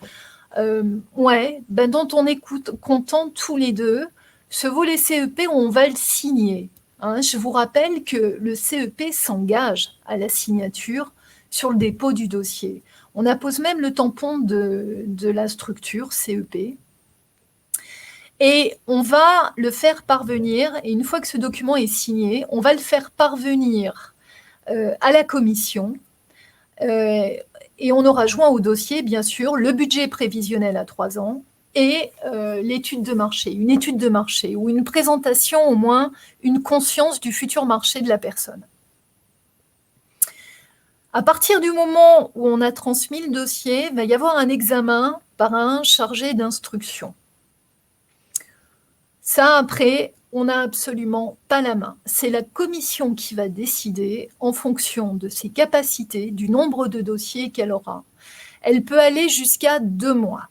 [SPEAKER 2] on est content tous les deux, ce volet CEP, on va le signer. Je vous rappelle que le CEP s'engage à la signature sur le dépôt du dossier. On appose même le tampon de la structure CEP. Et on va le faire parvenir, et une fois que ce document est signé, on va le faire parvenir à la commission, et on aura joint au dossier, bien sûr, le budget prévisionnel à 3 ans et l'étude de marché, une étude de marché, ou une présentation, au moins, une conscience du futur marché de la personne. À partir du moment où on a transmis le dossier, il va y avoir un examen par un chargé d'instruction. Ça, après, on n'a absolument pas la main. C'est la commission qui va décider en fonction de ses capacités, du nombre de dossiers qu'elle aura. Elle peut aller jusqu'à 2 mois.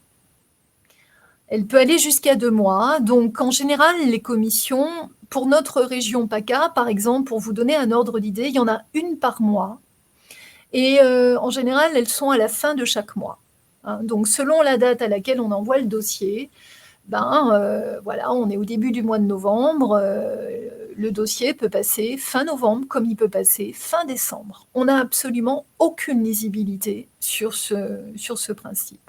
[SPEAKER 2] Donc, en général, les commissions, pour notre région PACA, par exemple, pour vous donner un ordre d'idée, il y en a une par mois. Et en général, elles sont à la fin de chaque mois. Donc, selon la date à laquelle on envoie le dossier, on est au début du mois de novembre, le dossier peut passer fin novembre comme il peut passer fin décembre. On n'a absolument aucune lisibilité sur ce principe.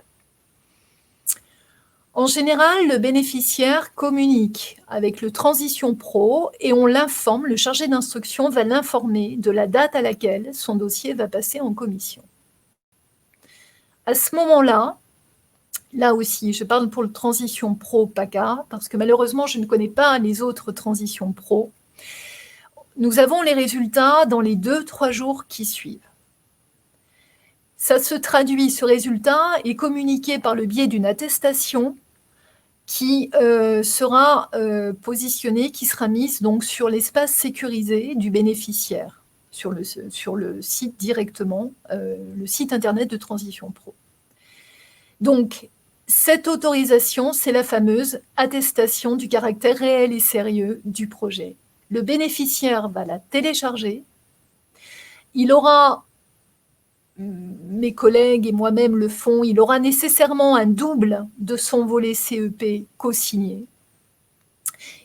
[SPEAKER 2] En général, le bénéficiaire communique avec le Transition Pro et on l'informe, le chargé d'instruction va l'informer de la date à laquelle son dossier va passer en commission. À ce moment-là, là aussi, je parle pour le Transition Pro PACA, parce que malheureusement, je ne connais pas les autres Transitions Pro. Nous avons les résultats dans les 2-3 jours qui suivent. Ça se traduit, ce résultat est communiqué par le biais d'une attestation qui sera positionnée, qui sera mise donc sur l'espace sécurisé du bénéficiaire, sur le site directement, le site internet de Transition Pro. Donc, cette autorisation, c'est la fameuse attestation du caractère réel et sérieux du projet. Le bénéficiaire va la télécharger. Il aura, mes collègues et moi-même le font, il aura nécessairement un double de son volet CEP co-signé.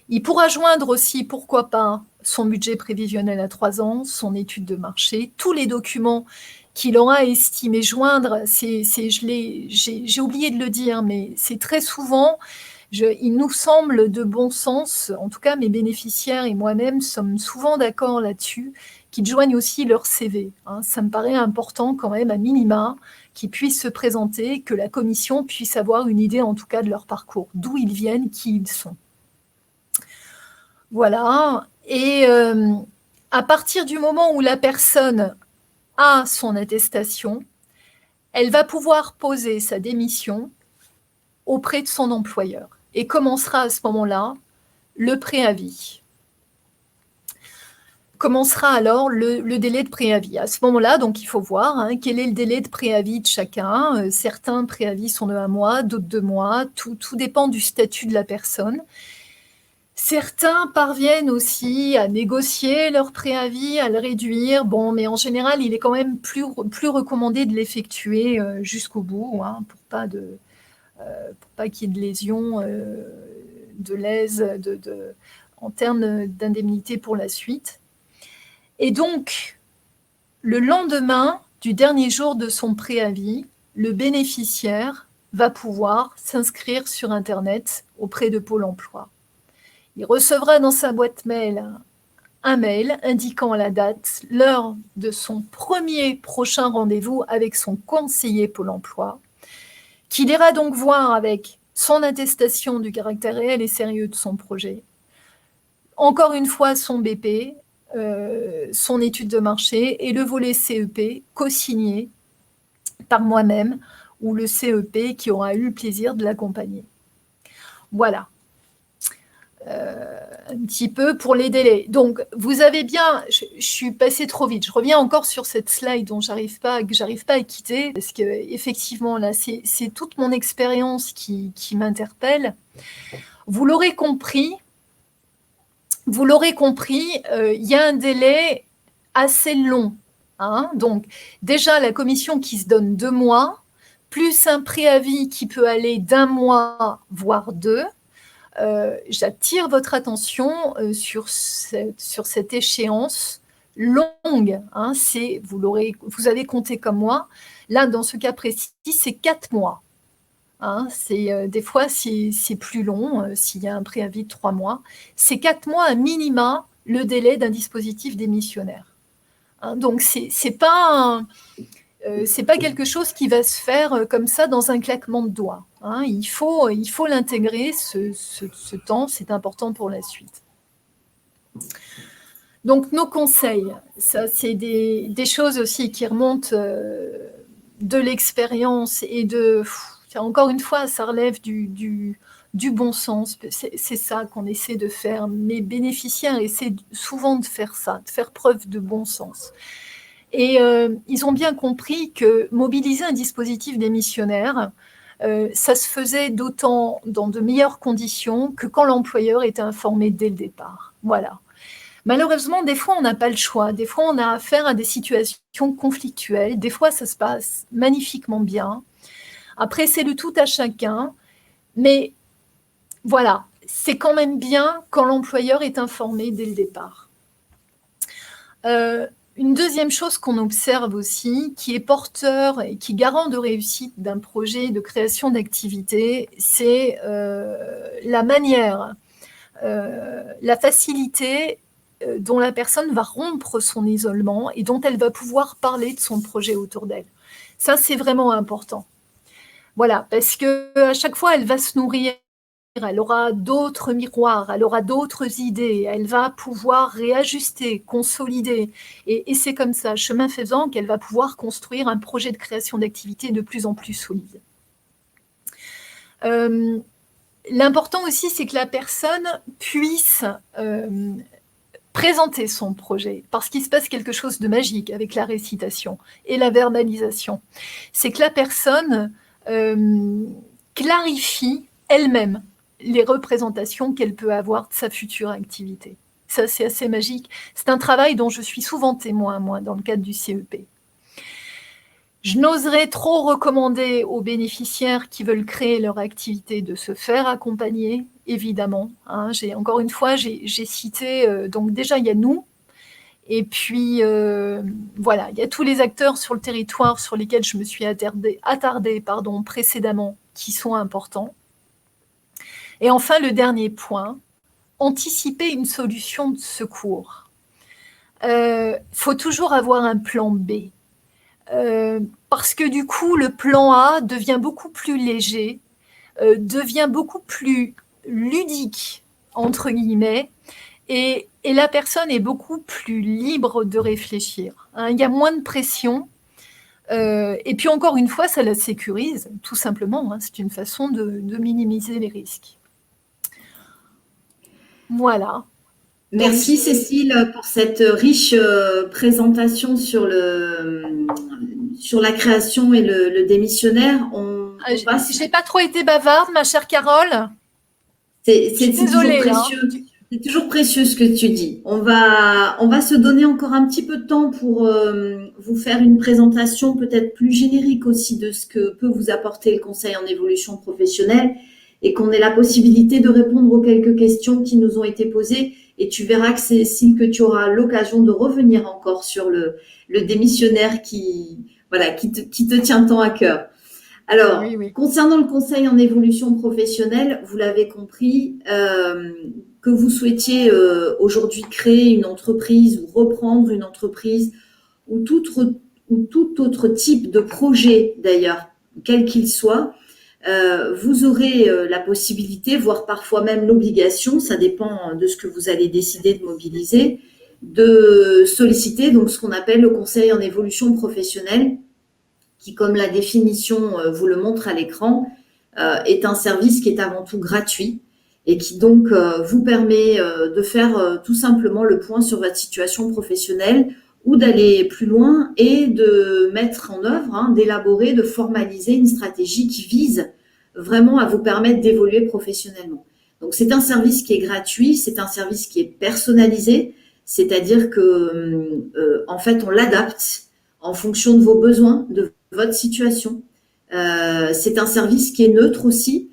[SPEAKER 2] Il pourra joindre aussi, pourquoi pas, son budget prévisionnel à 3 ans, son étude de marché, tous les documents qu'il aura estimé joindre. J'ai oublié de le dire, mais c'est très souvent, il nous semble de bon sens, en tout cas mes bénéficiaires et moi-même sommes souvent d'accord là-dessus, qu'ils joignent aussi leur CV. Ça me paraît important quand même, à minima, qu'ils puissent se présenter, que la commission puisse avoir une idée en tout cas de leur parcours, d'où ils viennent, qui ils sont. Voilà. Et à partir du moment où la personne a son attestation, elle va pouvoir poser sa démission auprès de son employeur et commencera à ce moment-là le préavis. Commencera alors le délai de préavis. À ce moment-là, donc il faut voir quel est le délai de préavis de chacun. Certains préavis sont de 1 mois, d'autres 2 mois. Tout dépend du statut de la personne. Certains parviennent aussi à négocier leur préavis, à le réduire. Bon, mais en général, il est quand même plus recommandé de l'effectuer jusqu'au bout, pour pas qu'il y ait de lésions, de lèse, en termes d'indemnité pour la suite. Et donc, le lendemain du dernier jour de son préavis, le bénéficiaire va pouvoir s'inscrire sur Internet auprès de Pôle emploi. Il recevra dans sa boîte mail un mail indiquant la date, l'heure de son premier prochain rendez-vous avec son conseiller Pôle emploi, qu'il ira donc voir avec son attestation du caractère réel et sérieux de son projet, encore une fois son BP, son étude de marché et le volet CEP co-signé par moi-même ou le CEP qui aura eu le plaisir de l'accompagner. Voilà. Un petit peu pour les délais. Donc, vous avez bien, je suis passée trop vite. Je reviens encore sur cette slide que j'arrive pas à quitter, parce que effectivement, là, c'est toute mon expérience qui m'interpelle. Vous l'aurez compris, il y a un délai assez long. Hein. Donc, déjà, la commission qui se donne 2 mois, plus un préavis qui peut aller d'1 mois, voire 2. J'attire votre attention sur cette échéance longue. Hein, vous avez compté comme moi. Là, dans ce cas précis, c'est 4 mois. Hein, des fois, c'est plus long s'il y a un préavis de 3 mois. C'est 4 mois à minima le délai d'un dispositif démissionnaire. Hein, donc, c'est pas quelque chose qui va se faire comme ça dans un claquement de doigts. Hein. Il faut l'intégrer, ce temps, c'est important pour la suite. Donc, nos conseils, ça, c'est des choses aussi qui remontent de l'expérience et encore une fois, ça relève du bon sens. C'est ça qu'on essaie de faire. Mes bénéficiaires essaient souvent de faire ça, de faire preuve de bon sens. Et ils ont bien compris que mobiliser un dispositif démissionnaire, ça se faisait d'autant dans de meilleures conditions que quand l'employeur était informé dès le départ. Voilà. Malheureusement, des fois, on n'a pas le choix. Des fois, on a affaire à des situations conflictuelles. Des fois, ça se passe magnifiquement bien. Après, c'est le tout à chacun. Mais voilà, c'est quand même bien quand l'employeur est informé dès le départ. Une deuxième chose qu'on observe aussi, qui est porteur et qui garant de réussite d'un projet de création d'activité, c'est la manière, la facilité dont la personne va rompre son isolement et dont elle va pouvoir parler de son projet autour d'elle. Ça, c'est vraiment important. Voilà, parce qu'à chaque fois, elle va se nourrir. Elle aura d'autres miroirs, elle aura d'autres idées, elle va pouvoir réajuster, consolider. Et c'est comme ça, chemin faisant, qu'elle va pouvoir construire un projet de création d'activité de plus en plus solide. L'important aussi, c'est que la personne puisse présenter son projet, parce qu'il se passe quelque chose de magique avec la récitation et la verbalisation. C'est que la personne clarifie elle-même les représentations qu'elle peut avoir de sa future activité. Ça, c'est assez magique. C'est un travail dont je suis souvent témoin, moi, dans le cadre du CEP. Je n'oserais trop recommander aux bénéficiaires qui veulent créer leur activité de se faire accompagner, évidemment. Hein. Encore une fois, j'ai cité, donc déjà, il y a nous, et puis, voilà, il y a tous les acteurs sur le territoire sur lesquels je me suis attardée précédemment, qui sont importants. Et enfin, le dernier point, anticiper une solution de secours. Faut toujours avoir un plan B. Parce que du coup, le plan A devient beaucoup plus léger, devient beaucoup plus ludique, entre guillemets, et la personne est beaucoup plus libre de réfléchir. Hein, il y a moins de pression. Et puis encore une fois, ça la sécurise, tout simplement. Hein, c'est une façon de minimiser les risques. Voilà.
[SPEAKER 1] Merci Cécile pour cette riche présentation sur la création et le démissionnaire.
[SPEAKER 2] J'ai pas trop été bavarde, ma chère Carole.
[SPEAKER 1] C'est toujours précieux. Hein. C'est toujours précieux ce que tu dis. On va se donner encore un petit peu de temps pour vous faire une présentation peut-être plus générique aussi de ce que peut vous apporter le conseil en évolution professionnelle et qu'on ait la possibilité de répondre aux quelques questions qui nous ont été posées. Et tu verras que Cécile, que tu auras l'occasion de revenir encore sur le démissionnaire qui te tient tant à cœur. Alors, oui. Concernant le conseil en évolution professionnelle, vous l'avez compris, que vous souhaitiez aujourd'hui créer une entreprise ou reprendre une entreprise ou tout autre type de projet d'ailleurs, quel qu'il soit, vous aurez la possibilité, voire parfois même l'obligation, ça dépend de ce que vous allez décider de mobiliser, de solliciter donc ce qu'on appelle le conseil en évolution professionnelle, qui, comme la définition vous le montre à l'écran, est un service qui est avant tout gratuit et qui donc vous permet de faire tout simplement le point sur votre situation professionnelle ou d'aller plus loin et de mettre en œuvre, d'élaborer, de formaliser une stratégie qui vise vraiment à vous permettre d'évoluer professionnellement. Donc c'est un service qui est gratuit, c'est un service qui est personnalisé, c'est-à-dire que en fait on l'adapte en fonction de vos besoins, de votre situation. C'est un service qui est neutre aussi,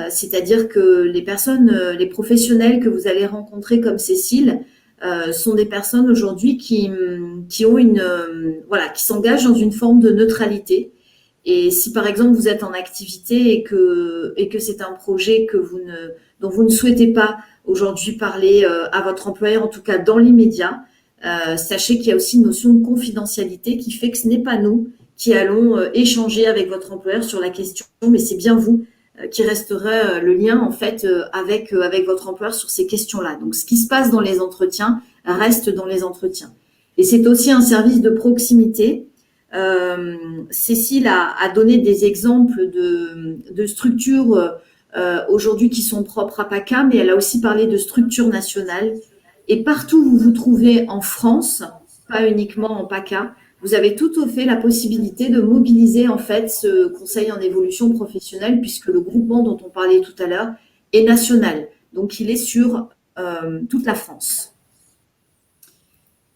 [SPEAKER 1] c'est-à-dire que les personnes, les professionnels que vous allez rencontrer comme Cécile, sont des personnes aujourd'hui qui ont qui s'engagent dans une forme de neutralité. Et si par exemple vous êtes en activité et que c'est un projet dont vous ne souhaitez pas aujourd'hui parler à votre employeur, en tout cas dans l'immédiat, sachez qu'il y a aussi une notion de confidentialité qui fait que ce n'est pas nous qui allons échanger avec votre employeur sur la question, mais c'est bien vous qui resterez le lien en fait avec votre employeur sur ces questions-là. Donc ce qui se passe dans les entretiens reste dans les entretiens. Et c'est aussi un service de proximité. Cécile a donné des exemples de structures aujourd'hui qui sont propres à PACA, mais elle a aussi parlé de structures nationales. Et partout où vous vous trouvez en France, pas uniquement en PACA, vous avez tout à fait la possibilité de mobiliser en fait ce conseil en évolution professionnelle puisque le groupement dont on parlait tout à l'heure est national. Donc il est sur toute la France.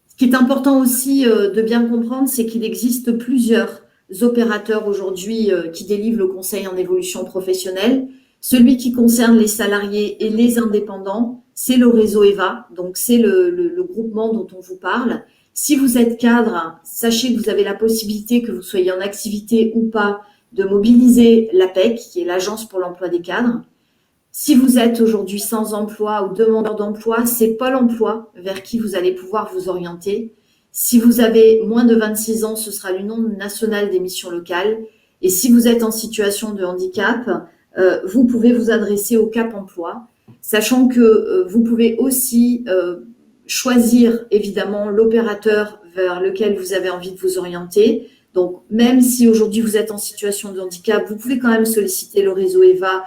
[SPEAKER 1] Ce qui est important aussi de bien comprendre, c'est qu'il existe plusieurs opérateurs aujourd'hui qui délivrent le conseil en évolution professionnelle. Celui qui concerne les salariés et les indépendants, c'est le réseau EVA, donc c'est le groupement dont on vous parle. Si vous êtes cadre, sachez que vous avez la possibilité, que vous soyez en activité ou pas, de mobiliser l'APEC, qui est l'Agence pour l'emploi des cadres. Si vous êtes aujourd'hui sans emploi ou demandeur d'emploi, c'est Pôle emploi vers qui vous allez pouvoir vous orienter. Si vous avez moins de 26 ans, ce sera l'Union nationale des missions locales. Et si vous êtes en situation de handicap, vous pouvez vous adresser au Cap emploi, sachant que vous pouvez aussi choisir évidemment l'opérateur vers lequel vous avez envie de vous orienter. Donc, même si aujourd'hui vous êtes en situation de handicap, vous pouvez quand même solliciter le réseau EVA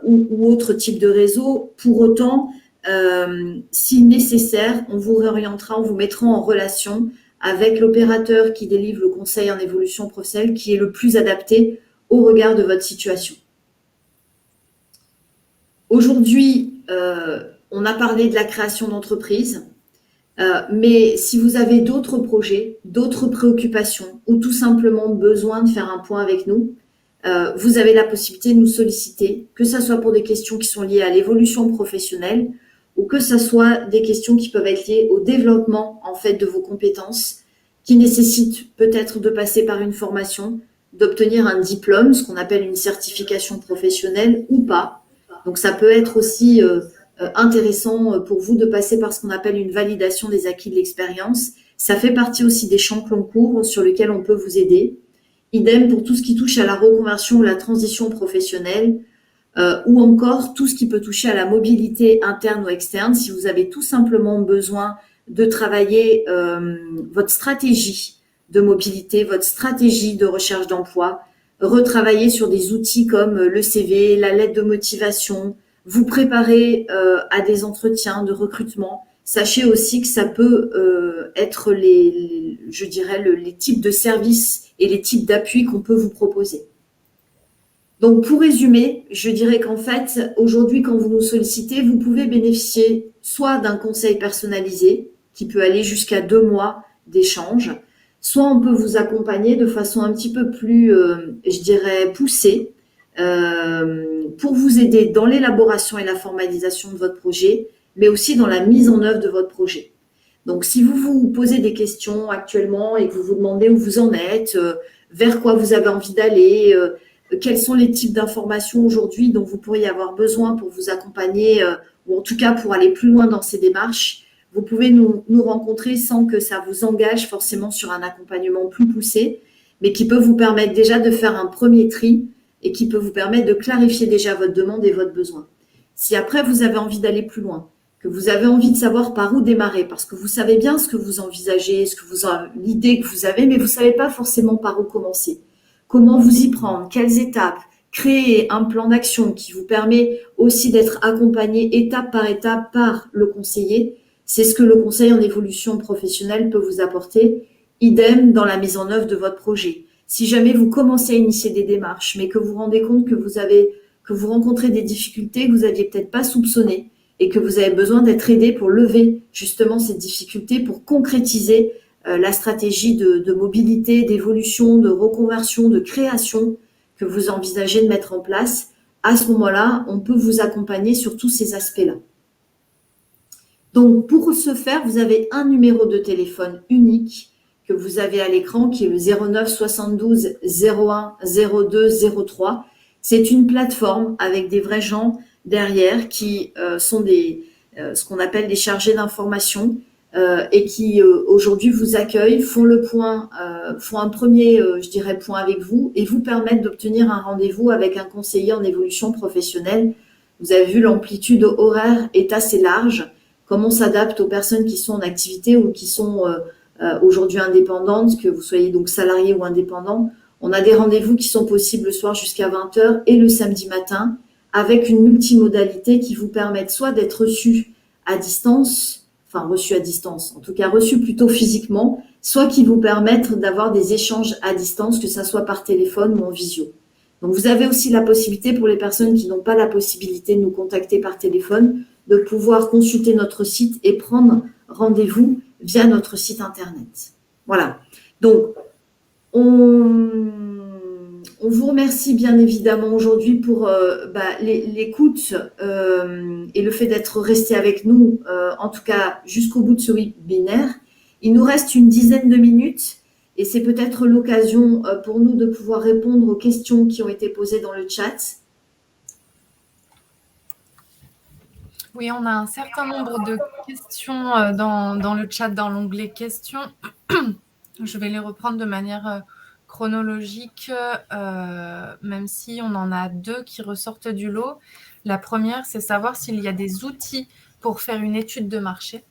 [SPEAKER 1] ou autre type de réseau. Pour autant, si nécessaire, on vous réorientera, on vous mettra en relation avec l'opérateur qui délivre le conseil en évolution professionnelle qui est le plus adapté au regard de votre situation. Aujourd'hui, on a parlé de la création d'entreprises, mais si vous avez d'autres projets, d'autres préoccupations ou tout simplement besoin de faire un point avec nous, vous avez la possibilité de nous solliciter, que ce soit pour des questions qui sont liées à l'évolution professionnelle ou que ce soit des questions qui peuvent être liées au développement en fait de vos compétences, qui nécessitent peut-être de passer par une formation, d'obtenir un diplôme, ce qu'on appelle une certification professionnelle ou pas. Donc ça peut être aussi intéressant pour vous de passer par ce qu'on appelle une validation des acquis de l'expérience. Ça fait partie aussi des champs que l'on couvre sur lesquels on peut vous aider. Idem pour tout ce qui touche à la reconversion ou la transition professionnelle ou encore tout ce qui peut toucher à la mobilité interne ou externe. Si vous avez tout simplement besoin de travailler votre stratégie de mobilité, votre stratégie de recherche d'emploi, retravailler sur des outils comme le CV, la lettre de motivation, vous préparer à des entretiens de recrutement. Sachez aussi que ça peut être les types de services et les types d'appui qu'on peut vous proposer. Donc pour résumer, je dirais qu'en fait, aujourd'hui, quand vous nous sollicitez, vous pouvez bénéficier soit d'un conseil personnalisé qui peut aller jusqu'à 2 mois d'échange, soit on peut vous accompagner de façon un petit peu plus, poussée, pour vous aider dans l'élaboration et la formalisation de votre projet, mais aussi dans la mise en œuvre de votre projet. Donc, si vous vous posez des questions actuellement et que vous vous demandez où vous en êtes, vers quoi vous avez envie d'aller, quels sont les types d'informations aujourd'hui dont vous pourriez avoir besoin pour vous accompagner, ou en tout cas pour aller plus loin dans ces démarches, vous pouvez nous rencontrer sans que ça vous engage forcément sur un accompagnement plus poussé, mais qui peut vous permettre déjà de faire un premier tri et qui peut vous permettre de clarifier déjà votre demande et votre besoin. Si après vous avez envie d'aller plus loin, que vous avez envie de savoir par où démarrer, parce que vous savez bien ce que vous envisagez, l'idée que vous avez, mais vous ne savez pas forcément par où commencer. Comment vous y prendre, quelles étapes, créer un plan d'action qui vous permet aussi d'être accompagné étape par le conseiller, c'est ce que le conseil en évolution professionnelle peut vous apporter. Idem dans la mise en œuvre de votre projet. Si jamais vous commencez à initier des démarches, mais que vous vous rendez compte que vous rencontrez des difficultés que vous n'aviez peut-être pas soupçonnées et que vous avez besoin d'être aidé pour lever justement ces difficultés, pour concrétiser la stratégie de mobilité, d'évolution, de reconversion, de création que vous envisagez de mettre en place, à ce moment-là, on peut vous accompagner sur tous ces aspects-là. Donc, pour ce faire, vous avez un numéro de téléphone unique que vous avez à l'écran, qui est le 09 72 01 02 03. C'est une plateforme avec des vrais gens derrière qui sont ce qu'on appelle des chargés d'information et qui aujourd'hui vous accueillent, font le point, font un premier, point avec vous et vous permettent d'obtenir un rendez-vous avec un conseiller en évolution professionnelle. Vous avez vu, l'amplitude horaire est assez large. Comment on s'adapte aux personnes qui sont en activité ou qui sont aujourd'hui indépendantes, que vous soyez donc salarié ou indépendant. On a des rendez-vous qui sont possibles le soir jusqu'à 20h et le samedi matin avec une multimodalité qui vous permettent soit d'être reçu à distance, en tout cas reçu plutôt physiquement, soit qui vous permettent d'avoir des échanges à distance, que ça soit par téléphone ou en visio. Donc vous avez aussi la possibilité pour les personnes qui n'ont pas la possibilité de nous contacter par téléphone, de pouvoir consulter notre site et prendre rendez-vous via notre site internet. Voilà. Donc, on vous remercie bien évidemment aujourd'hui pour l'écoute et le fait d'être resté avec nous, en tout cas jusqu'au bout de ce webinaire. Il nous reste une dizaine de minutes et c'est peut-être l'occasion pour nous de pouvoir répondre aux questions qui ont été posées dans le chat.
[SPEAKER 3] Oui, on a un certain nombre de questions dans le chat, dans l'onglet questions. Je vais les reprendre de manière chronologique, même si on en a deux qui ressortent du lot. La première, c'est savoir s'il y a des outils pour faire une étude de marché.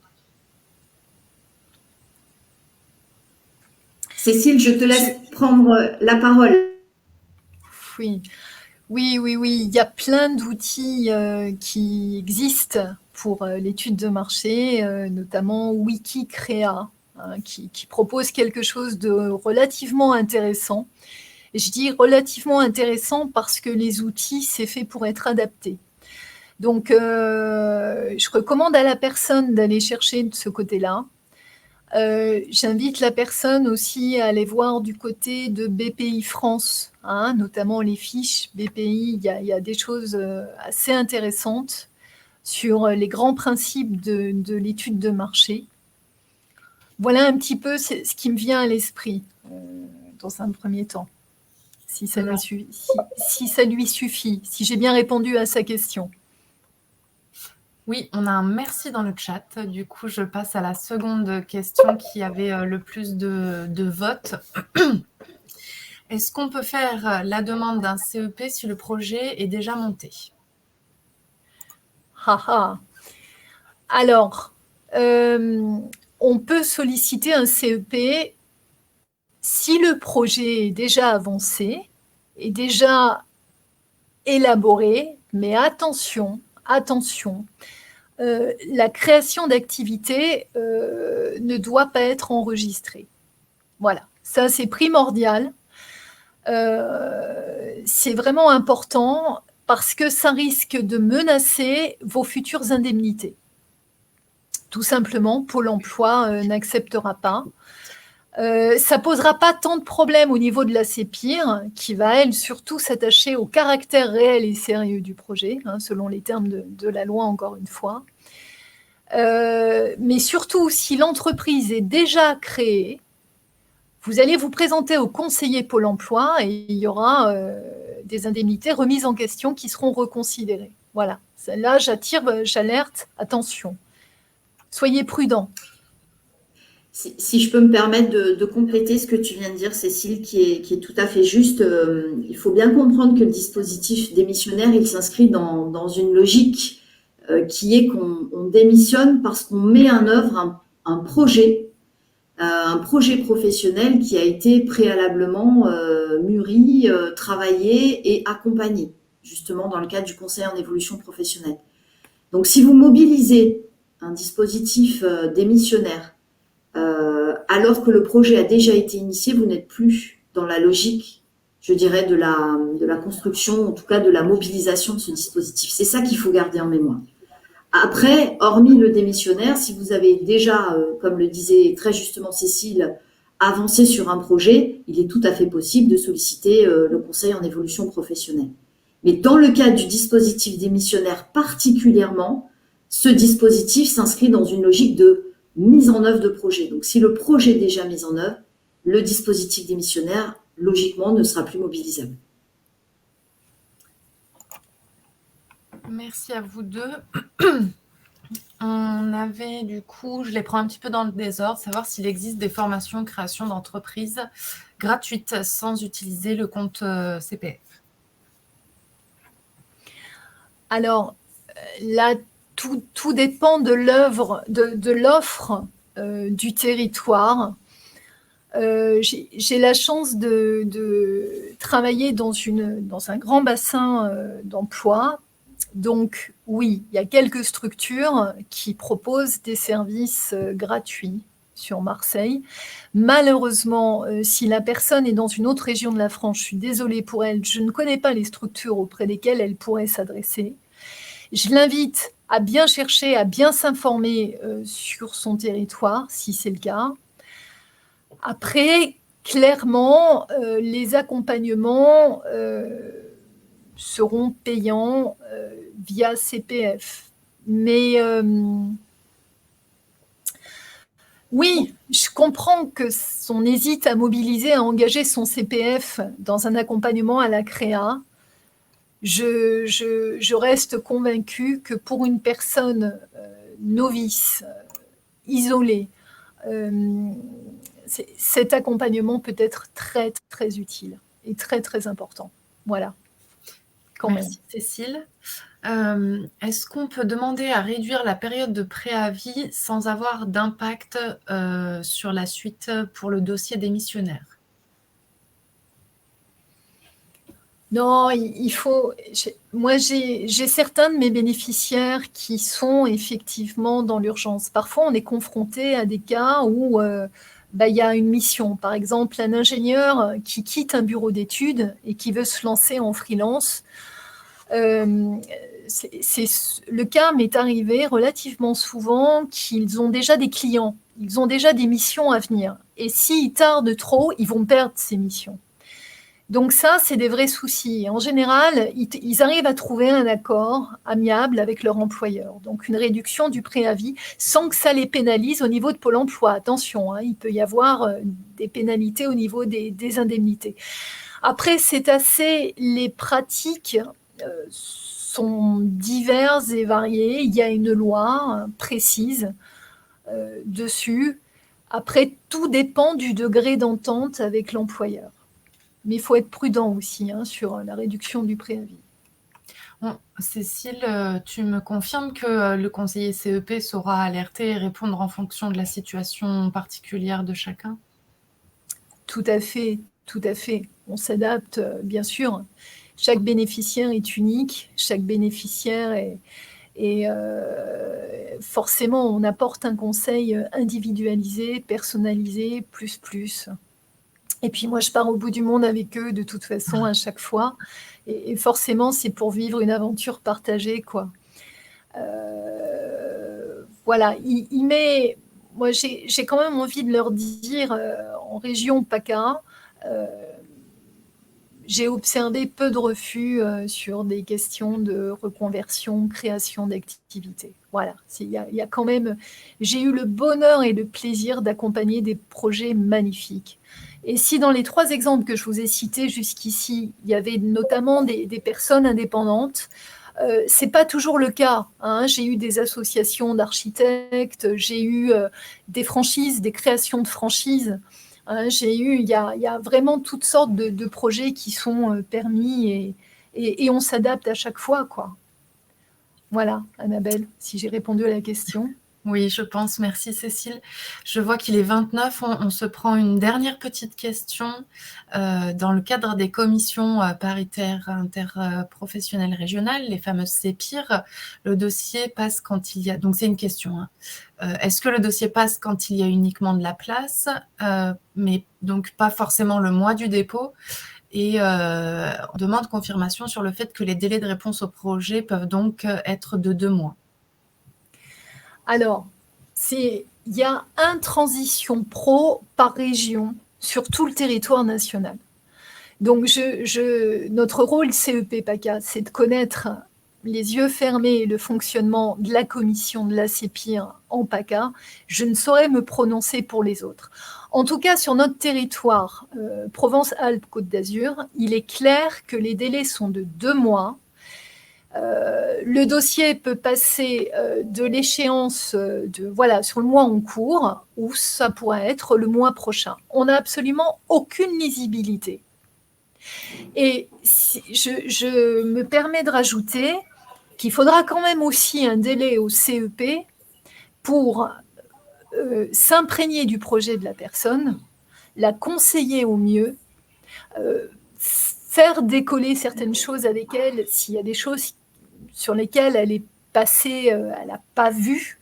[SPEAKER 1] Cécile, je te laisse prendre la parole.
[SPEAKER 2] Oui. Oui, il y a plein d'outils qui existent pour l'étude de marché, notamment Wikicrea, qui propose quelque chose de relativement intéressant. Et je dis relativement intéressant parce que les outils, c'est fait pour être adapté. Donc, je recommande à la personne d'aller chercher de ce côté-là. J'invite la personne aussi à aller voir du côté de BPI France, notamment les fiches BPI. Il y a des choses assez intéressantes sur les grands principes de l'étude de marché. Voilà un petit peu ce qui me vient à l'esprit dans un premier temps, si ça lui suffit, si j'ai bien répondu à sa question.
[SPEAKER 3] Oui, on a un merci dans le chat. Du coup, je passe à la seconde question qui avait le plus de votes. Est-ce qu'on peut faire la demande d'un CEP si le projet est déjà monté?
[SPEAKER 2] Alors, on peut solliciter un CEP si le projet est déjà avancé, est déjà élaboré, mais attention, la création d'activité ne doit pas être enregistrée. Voilà, ça c'est primordial. C'est vraiment important parce que ça risque de menacer vos futures indemnités. Tout simplement, Pôle emploi n'acceptera pas. Ça ne posera pas tant de problèmes au niveau de la CEPIR, qui va, elle, surtout s'attacher au caractère réel et sérieux du projet, selon les termes de la loi, encore une fois. Mais surtout, si l'entreprise est déjà créée, vous allez vous présenter au conseiller Pôle emploi et il y aura des indemnités remises en question qui seront reconsidérées. Voilà, là, j'alerte, attention, soyez prudents.
[SPEAKER 1] Si je peux me permettre de compléter ce que tu viens de dire, Cécile, qui est tout à fait juste, il faut bien comprendre que le dispositif démissionnaire, il s'inscrit dans une logique qui est qu'on démissionne parce qu'on met en œuvre un projet un projet professionnel qui a été préalablement mûri, travaillé et accompagné, justement dans le cadre du conseil en évolution professionnelle. Donc, si vous mobilisez un dispositif démissionnaire alors que le projet a déjà été initié, vous n'êtes plus dans la logique, je dirais, de la construction, en tout cas de la mobilisation de ce dispositif. C'est ça qu'il faut garder en mémoire. Après, hormis le démissionnaire, si vous avez déjà, comme le disait très justement Cécile, avancé sur un projet, il est tout à fait possible de solliciter le conseil en évolution professionnelle. Mais dans le cadre du dispositif démissionnaire particulièrement, ce dispositif s'inscrit dans une logique de mise en œuvre de projet. Donc, si le projet est déjà mis en œuvre, le dispositif démissionnaire, logiquement, ne sera plus mobilisable.
[SPEAKER 3] Merci à vous deux. On avait du coup, je les prends un petit peu dans le désordre, savoir s'il existe des formations création d'entreprise gratuites sans utiliser le compte CPF.
[SPEAKER 2] Alors, là, tout dépend de l'œuvre, de l'offre du territoire. J'ai la chance de travailler dans un grand bassin d'emploi. Donc, oui, il y a quelques structures qui proposent des services gratuits sur Marseille. Malheureusement, si la personne est dans une autre région de la France, je suis désolée pour elle, je ne connais pas les structures auprès desquelles elle pourrait s'adresser. Je l'invite à bien chercher, à bien s'informer sur son territoire, si c'est le cas. Après, clairement, les accompagnements seront payants via CPF. Mais oui, je comprends qu'on hésite à mobiliser, à engager son CPF dans un accompagnement à la créa. Je reste convaincue que pour une personne novice, isolée, cet accompagnement peut être très, très utile et très, très important. Voilà.
[SPEAKER 3] Merci Cécile. Est-ce qu'on peut demander à réduire la période de préavis sans avoir d'impact sur la suite pour le dossier démissionnaire?
[SPEAKER 2] Non, il faut... Moi, j'ai certains de mes bénéficiaires qui sont effectivement dans l'urgence. Parfois, on est confronté à des cas où il y a une mission. Par exemple, un ingénieur qui quitte un bureau d'études et qui veut se lancer en freelance. Le cas m'est arrivé relativement souvent qu'ils ont déjà des clients, ils ont déjà des missions à venir. Et s'ils tardent trop, ils vont perdre ces missions. Donc ça, c'est des vrais soucis. En général, ils arrivent à trouver un accord amiable avec leur employeur. Donc une réduction du préavis sans que ça les pénalise au niveau de Pôle emploi. Attention, hein, il peut y avoir des pénalités au niveau des indemnités. Après, les pratiques sont diverses et variées. Il y a une loi précise dessus. Après, tout dépend du degré d'entente avec l'employeur. Mais il faut être prudent aussi sur la réduction du préavis.
[SPEAKER 3] Bon, Cécile, tu me confirmes que le conseiller CEP saura alerter et répondre en fonction de la situation particulière de chacun?
[SPEAKER 2] Tout à fait, tout à fait. On s'adapte, bien sûr. Chaque bénéficiaire est unique, chaque bénéficiaire est forcément, on apporte un conseil individualisé, personnalisé, plus. Et puis moi, je pars au bout du monde avec eux de toute façon à chaque fois. Et forcément, c'est pour vivre une aventure partagée, quoi. Voilà. Moi, j'ai quand même envie de leur dire, en région PACA, j'ai observé peu de refus sur des questions de reconversion, création d'activités. Voilà, il y a quand même... J'ai eu le bonheur et le plaisir d'accompagner des projets magnifiques. Et si dans les 3 exemples que je vous ai cités jusqu'ici, il y avait notamment des personnes indépendantes, c'est pas toujours le cas. J'ai eu des associations d'architectes, j'ai eu des franchises, des créations de franchises. Il y a vraiment toutes sortes de projets qui sont permis et on s'adapte à chaque fois, quoi. Voilà, Annabelle, si j'ai répondu à la question.
[SPEAKER 3] Oui, je pense. Merci Cécile. Je vois qu'il est 29. On se prend une dernière petite question. Dans le cadre des commissions paritaires interprofessionnelles régionales, les fameuses CEPIR, le dossier passe quand il y a... Donc c'est une question. Est-ce que le dossier passe quand il y a uniquement de la place, mais donc pas forcément le mois du dépôt? Et on demande confirmation sur le fait que les délais de réponse au projet peuvent donc être de 2 mois.
[SPEAKER 2] Alors, il y a un transition pro par région sur tout le territoire national. Donc, notre rôle CEP PACA, c'est de connaître les yeux fermés le fonctionnement de la commission de la CEPIR en PACA. Je ne saurais me prononcer pour les autres. En tout cas, sur notre territoire, Provence-Alpes-Côte d'Azur, il est clair que les délais sont de 2 mois. Le dossier peut passer de l'échéance sur le mois en cours, ou ça pourrait être le mois prochain. On n'a absolument aucune lisibilité. Et je me permets de rajouter qu'il faudra quand même aussi un délai au CEP pour s'imprégner du projet de la personne, la conseiller au mieux, faire décoller certaines choses avec elle s'il y a des choses sur lesquelles elle est passée, elle n'a pas vu.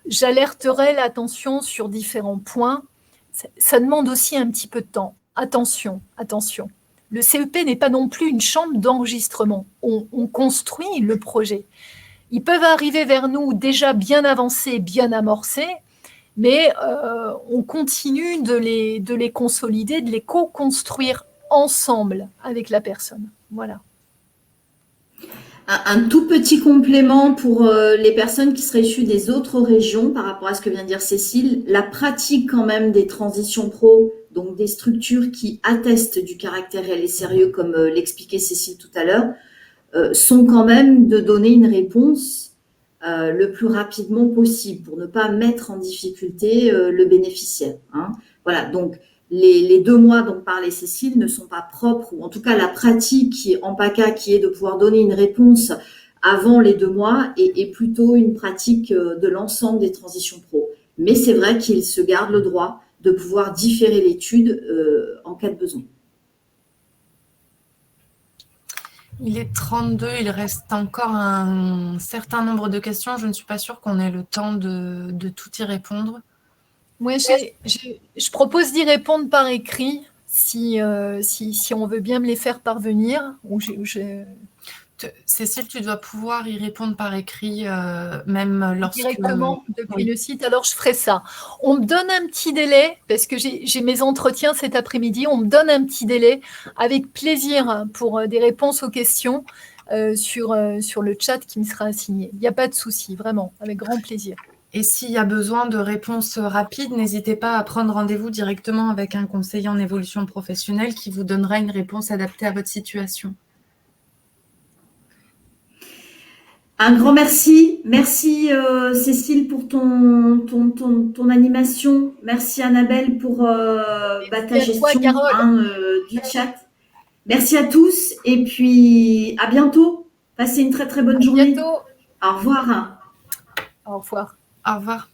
[SPEAKER 2] J'alerterai l'attention sur différents points. Ça demande aussi un petit peu de temps. Attention. Le CEP n'est pas non plus une chambre d'enregistrement. On construit le projet. Ils peuvent arriver vers nous déjà bien avancés, bien amorcés, mais on continue de les consolider, de les co-construire ensemble avec la personne. Voilà.
[SPEAKER 1] Un tout petit complément pour les personnes qui seraient issues des autres régions par rapport à ce que vient de dire Cécile. La pratique quand même des transitions pro, donc des structures qui attestent du caractère réel et sérieux, comme l'expliquait Cécile tout à l'heure, sont quand même de donner une réponse le plus rapidement possible pour ne pas mettre en difficulté le bénéficiaire. Voilà, donc les 2 mois dont parlait Cécile ne sont pas propres, ou en tout cas la pratique qui est en PACA, qui est de pouvoir donner une réponse avant les 2 mois, est plutôt une pratique de l'ensemble des transitions pro. Mais c'est vrai qu'ils se gardent le droit de pouvoir différer l'étude en cas de besoin.
[SPEAKER 3] Il est 32, il reste encore un certain nombre de questions. Je ne suis pas sûre qu'on ait le temps de tout y répondre.
[SPEAKER 2] Moi, je propose d'y répondre par écrit, si on veut bien me les faire parvenir.
[SPEAKER 3] Cécile, tu dois pouvoir y répondre par écrit, même lorsque...
[SPEAKER 2] Directement depuis le site, alors je ferai ça. On me donne un petit délai, parce que j'ai mes entretiens cet après-midi, on me donne un petit délai, avec plaisir, pour des réponses aux questions sur le chat qui me sera assigné. Il n'y a pas de souci, vraiment, avec grand plaisir.
[SPEAKER 3] Et s'il y a besoin de réponses rapides, n'hésitez pas à prendre rendez-vous directement avec un conseiller en évolution professionnelle qui vous donnera une réponse adaptée à votre situation.
[SPEAKER 1] Un grand merci. Merci Cécile pour ton animation. Merci Annabelle pour ta gestion du chat. Merci à tous et puis à bientôt. Passez une très très bonne journée.
[SPEAKER 2] Bientôt.
[SPEAKER 1] Au revoir.
[SPEAKER 2] Au revoir.
[SPEAKER 3] Au revoir.